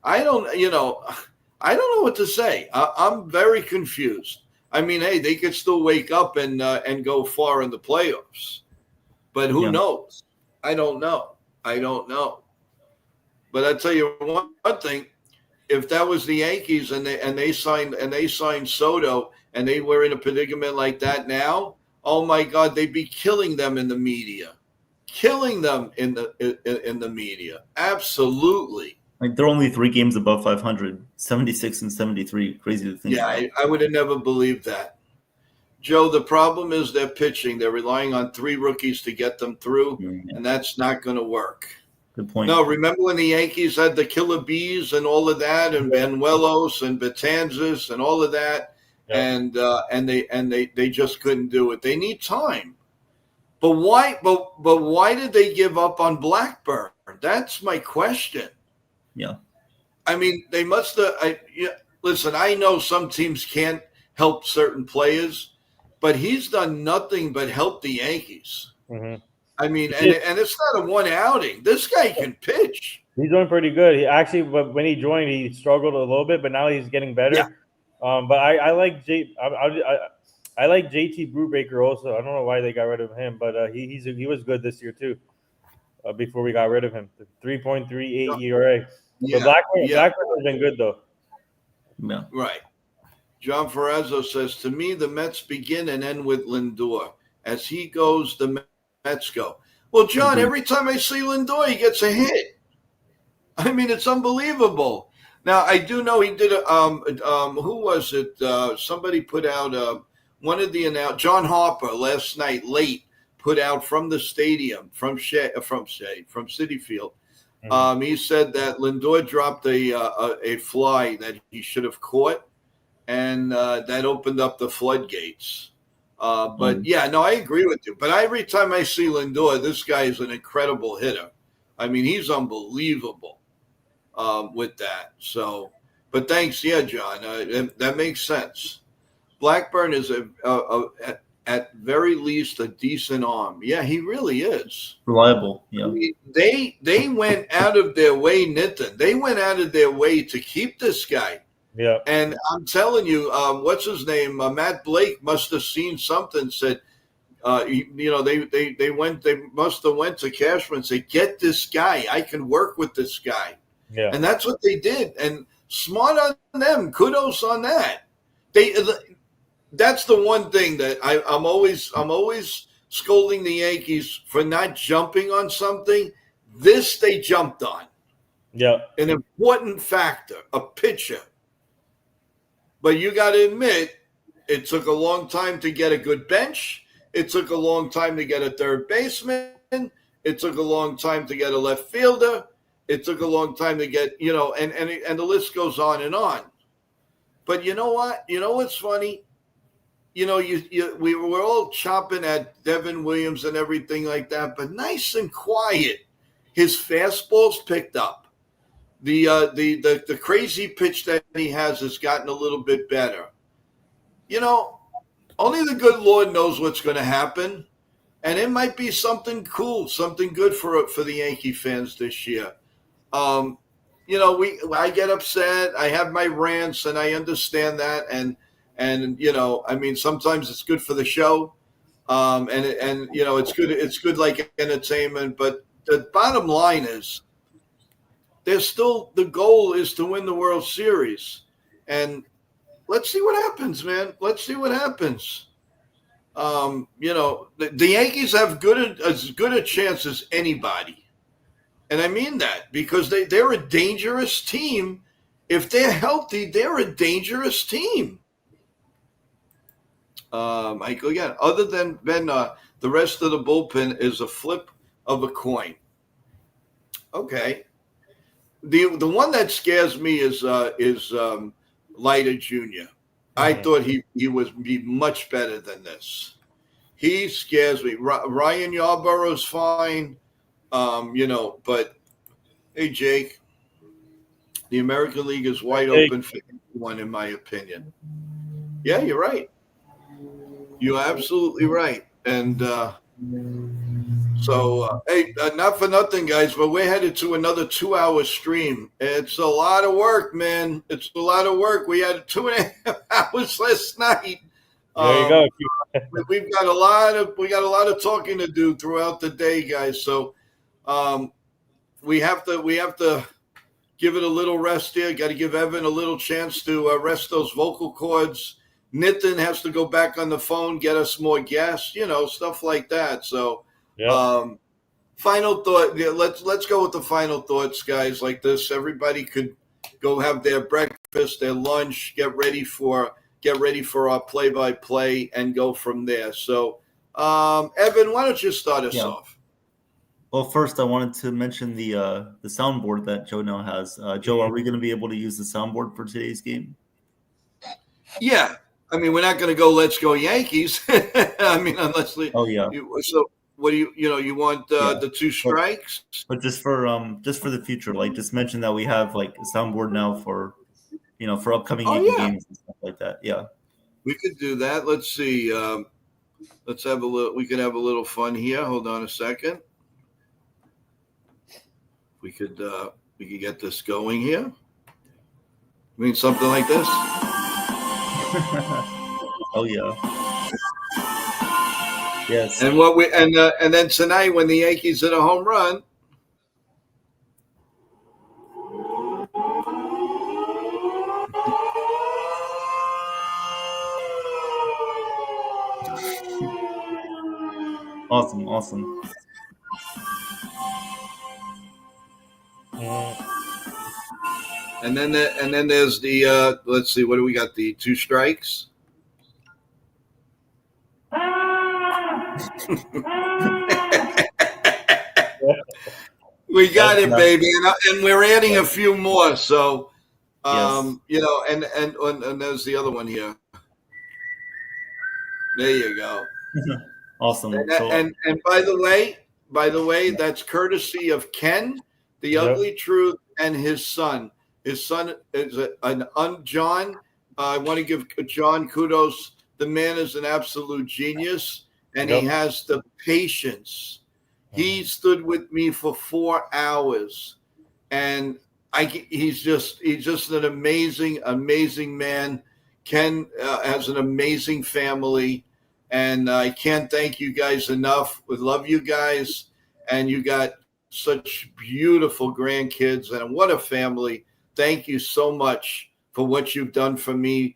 I don't, I don't know what to say. I'm very confused. I mean, hey, they could still wake up and go far in the playoffs, but who Yeah. knows? I don't know. I don't know. But I tell you one thing: if that was the Yankees and they signed Soto and they were in a predicament like that now, oh my God, they'd be killing them in the media, killing them in the media. Absolutely. Like they're only 3 games above 500, 76 and 73. Crazy to think Yeah, about. I would have never believed that. Joe, the problem is their pitching. They're relying on 3 rookies to get them through, Yeah. and that's not going to work. Good point. No, remember when the Yankees had the Killer Bees and all of that, and Banuelos and Betanzas and all of that, and they just couldn't do it. They need time. But why? But why did they give up on Blackburn? That's my question. Yeah. I mean, they must have. Listen, I know some teams can't help certain players, but he's done nothing but help the Yankees. Mm-hmm. I mean, and it's not a one outing. This guy can pitch. He's doing pretty good. He actually, but when he joined, he struggled a little bit, but now he's getting better. Yeah. But I like I like JT Brubaker also. I don't know why they got rid of him, but he was good this year too. Before we got rid of him, the 3.38 ERA. Yeah, But Blackburn has been good though. Yeah. Right. John Ferrazzo says, to me, the Mets begin and end with Lindor. As he goes, the Mets go. Well, John, every time I see Lindor, he gets a hit. I mean, it's unbelievable. Now, I do know he did who was it? Somebody put out one of the John Harper last night late put out from the stadium, from Citi Field. He said that Lindor dropped a fly that he should have caught, and that opened up the floodgates. But yeah, no, I agree with you. But every time I see Lindor, this guy is an incredible hitter. I mean, he's unbelievable with that. So, but thanks, yeah, John. That makes sense. Blackburn is at very least a decent arm. Yeah, he really is Reliable. Yeah. I mean, they went out of their way, Nitin. They went out of their way to keep this guy. Yeah. And I'm telling you, what's his name? Matt Blake must have seen something. Said, they must have went to Cashman and said, "Get this guy. I can work with this guy." Yeah. And that's what they did. And smart on them. Kudos on that. That's the one thing that I'm always scolding the Yankees for not jumping on something. This they jumped on. Yeah. An important factor, a pitcher. But you got to admit, it took a long time to get a good bench. It took a long time to get a third baseman. It took a long time to get a left fielder. It took a long time to get, and the list goes on and on. But you know what? You know what's funny? We were all chopping at Devin Williams and everything like that, but nice and quiet. His fastball's picked up. The crazy pitch that he has gotten a little bit better. Only the good Lord knows what's going to happen, and it might be something cool, something good for the Yankee fans this year. I get upset. I have my rants, and I understand that, and I mean, sometimes it's good for the show, and it's good like entertainment. But the bottom line is, the goal is to win the World Series, and let's see what happens, man. Let's see what happens. The Yankees have as good a chance as anybody, and I mean that because they're a dangerous team. If they're healthy, they're a dangerous team. I go again. Other than the rest of the bullpen is a flip of a coin. Okay. The one that scares me is Leiter Jr. I thought he would be much better than this. He scares me. Ryan Yarborough's fine, but hey, Jake, the American League is wide open for anyone, in my opinion. Yeah, you're right. You're absolutely right. And So, hey, not for nothing, guys, but we're headed to another 2-hour stream. It's a lot of work, man. It's a lot of work. We had 2.5 hours last night. There you go. We've got a lot of talking to do throughout the day, guys. So, we have to give it a little rest here. Got to give Evan a little chance to rest those vocal cords. Nitin has to go back on the phone, get us more guests, stuff like that. So, final thought. Yeah, let's go with the final thoughts, guys. Like this, everybody could go have their breakfast, their lunch, get ready for our play-by-play, and go from there. So, Evan, why don't you start us off? Well, first, I wanted to mention the soundboard that Joe now has. Joe, are we going to be able to use the soundboard for today's game? Yeah. I mean, we're not going to go "Let's Go Yankees." I mean, unless we. Oh yeah. So, what do you want the two strikes? But just for the future, like just mention that we have like a soundboard now for for upcoming Yankee games and stuff like that. Yeah. We could do that. Let's see. Let's have a little. We could have a little fun here. Hold on a second. We could get this going here. I mean, something like this. Oh yeah. Yes. And and then tonight when the Yankees hit a home run. Awesome. And then there's the let's see, what do we got? The two strikes. We got it, baby, and we're adding a few more. So, and there's the other one here. There you go. Awesome. And by the way, that's courtesy of Ken, the Ugly Truth, and his son. His son is John. I want to give John kudos. The man is an absolute genius, and he has the patience. He stood with me for 4 hours, and he's just an amazing man. Ken has an amazing family, and I can't thank you guys enough. We love you guys, and you got such beautiful grandkids, and what a family. Thank you so much for what you've done for me,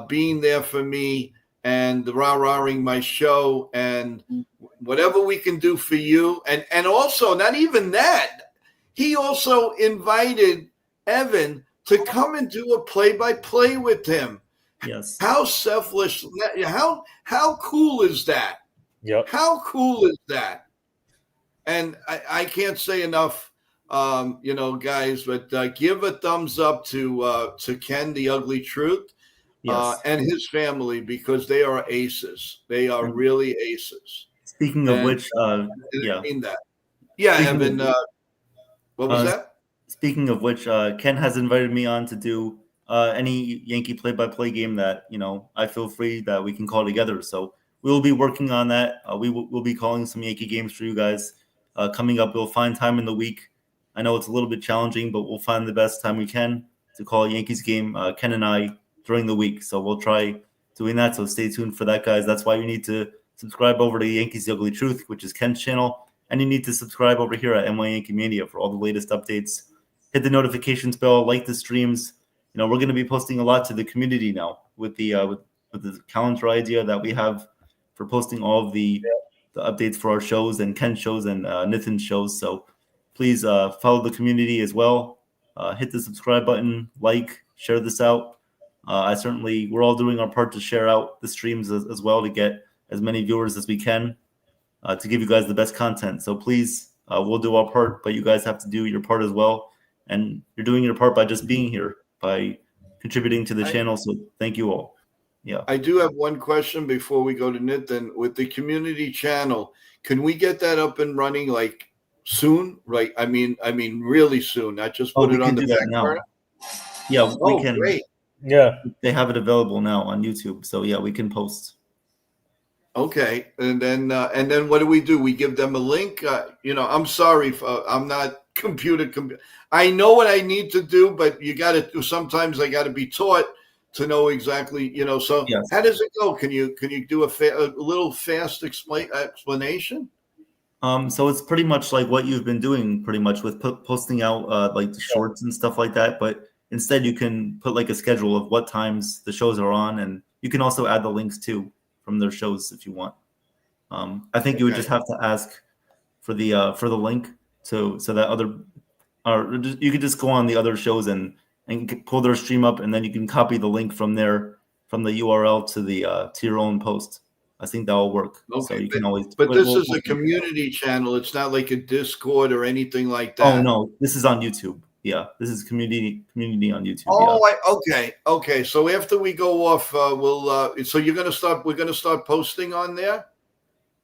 being there for me, and rah-rahing my show, and whatever we can do for you. And also, not even that, he also invited Evan to come and do a play-by-play with him. Yes. How selfless, how cool is that? Yep. How cool is that? And I can't say enough, guys, but give a thumbs up to Ken, the Ugly Truth, and his family, because they are aces. They are really aces. Speaking of which, I mean that. Yeah, Evan. What was that? Speaking of which, Ken has invited me on to do any Yankee play-by-play game that I feel free that we can call together. So we'll be working on that. We'll be calling some Yankee games for you guys coming up. We'll find time in the week. I know it's a little bit challenging, but we'll find the best time we can to call a Yankees game, Ken and I, during the week. So we'll try doing that. So stay tuned for that, guys. That's why you need to subscribe over to Yankees The Ugly Truth, which is Ken's channel. And you need to subscribe over here at NY Yankee Mania for all the latest updates. Hit the notifications bell, like the streams. We're going to be posting a lot to the community now with the calendar idea that we have for posting all of the updates for our shows and Ken's shows and Nitin's shows. So please follow the community as well. Hit the subscribe button, like, share this out. We're all doing our part to share out the streams as well to get as many viewers as we can to give you guys the best content. So please, we'll do our part, but you guys have to do your part as well. And you're doing your part by just being here, by contributing to the channel. So thank you all. Yeah. I do have one question before we go to Nitin. With the community channel, can we get that up and running like soon? Right. I mean, really soon, not just put it on the back burner. Yeah, we can. Great. Yeah. They have it available now on YouTube. So yeah, we can post. Okay, and then what do? We give them a link. I'm sorry, I'm not computer. I know what I need to do, but you got to. Sometimes I got to be taught to know exactly. So Yes. how does it go? Can you do a little fast explanation? So it's pretty much like what you've been doing, pretty much with posting out like the shorts and stuff like that. But instead, you can put like a schedule of what times the shows are on, and you can also add the links too from their shows if you want. I think you would just Okay. have to ask for the link so that you could just go on the other shows and pull their stream up, and then you can copy the link from the URL to your own post. I think that will work. So Okay, you can always. but this is a community channel. It's not like a Discord or anything like that. Oh no, this is on YouTube. Yeah, this is community on YouTube. Oh, Yeah. okay. So after we go off, we'll. So you're gonna start. We're gonna start posting on there.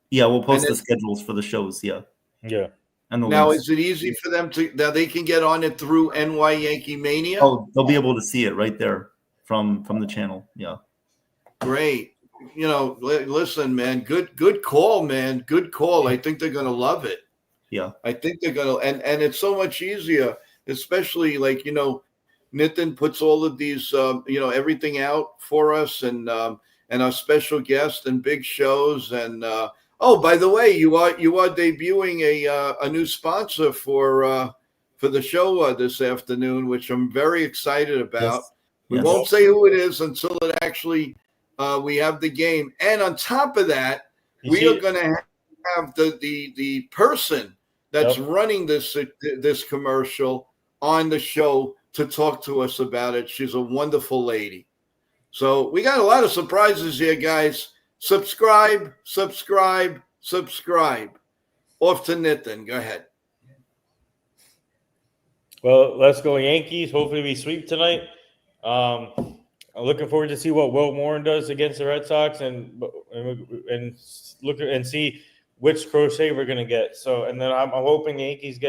Yeah, we'll post And the schedules for the shows. Yeah, Yeah. and the Now, links. is it easy for them to? Now they can get on it through NY Yankee Mania. Oh, they'll be able to see it right there from the channel. Yeah. Great. Listen, man. Good call, man. Good call. I think they're gonna love it. Yeah. I think they're gonna, and it's so much easier, especially like Nitin puts all of these, everything out for us, and our special guests and big shows, and oh, by the way, you are debuting a new sponsor for the show this afternoon, which I'm very excited about. Yes. We Yes. won't say who it is until it actually we have the game, and on top of that, we are going to have the person that's running this commercial on the show to talk to us about it. She's a wonderful lady. So we got a lot of surprises here, guys. Subscribe. Off to Nitin. Go ahead. Well, let's go Yankees. Hopefully we sweep tonight. I'm looking forward to see what Will Warren does against the Red Sox and look and see which crochet we're gonna get. So, and then I'm hoping the Yankees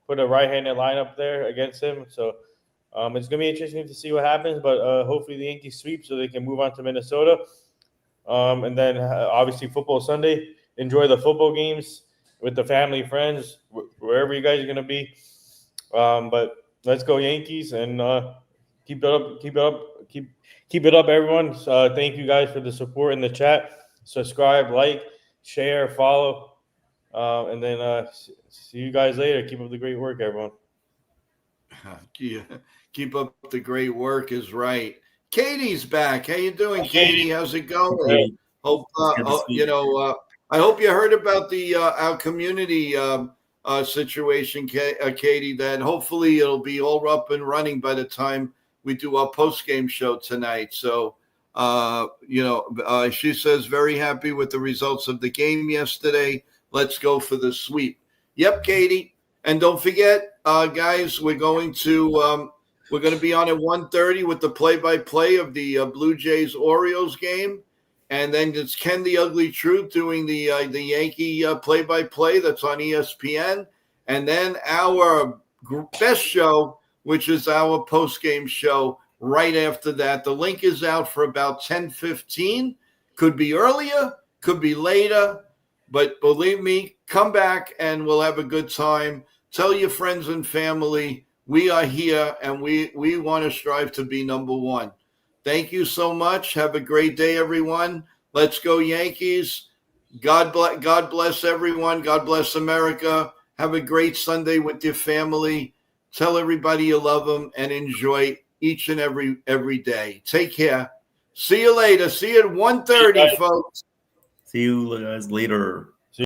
put a right-handed lineup there against him. So it's gonna be interesting to see what happens. But hopefully the Yankees sweep so they can move on to Minnesota. And then obviously football Sunday. Enjoy the football games with the family, friends, wherever you guys are gonna be. But let's go Yankees and keep it up, everyone. Thank you guys for the support in the chat. Subscribe, like, share, follow, and then see you guys later. Keep up the great work, everyone. Yeah, keep up the great work is right. Katie's back. How you doing, Katie? How's it going? Hey. Hope I hope you heard about the our community situation, Katie. That hopefully it'll be all up and running by the time we do our post-game show tonight. So, she says very happy with the results of the game yesterday. Let's go for the sweep. Yep, Katie. And don't forget, guys, we're going to be on at 1:30 with the play-by-play of the Blue Jays Orioles game. And then it's Ken the Ugly Truth doing the Yankee play-by-play that's on ESPN. And then our best show, which is our post-game show right after that. The link is out for about 10:15. Could be earlier, could be later. But believe me, come back and we'll have a good time. Tell your friends and family we are here and we want to strive to be number one. Thank you so much. Have a great day, everyone. Let's go Yankees. God bless everyone. God bless America. Have a great Sunday with your family. Tell everybody you love them and enjoy each and every day. Take care. See you later. See you at 1:30, folks. See you guys later.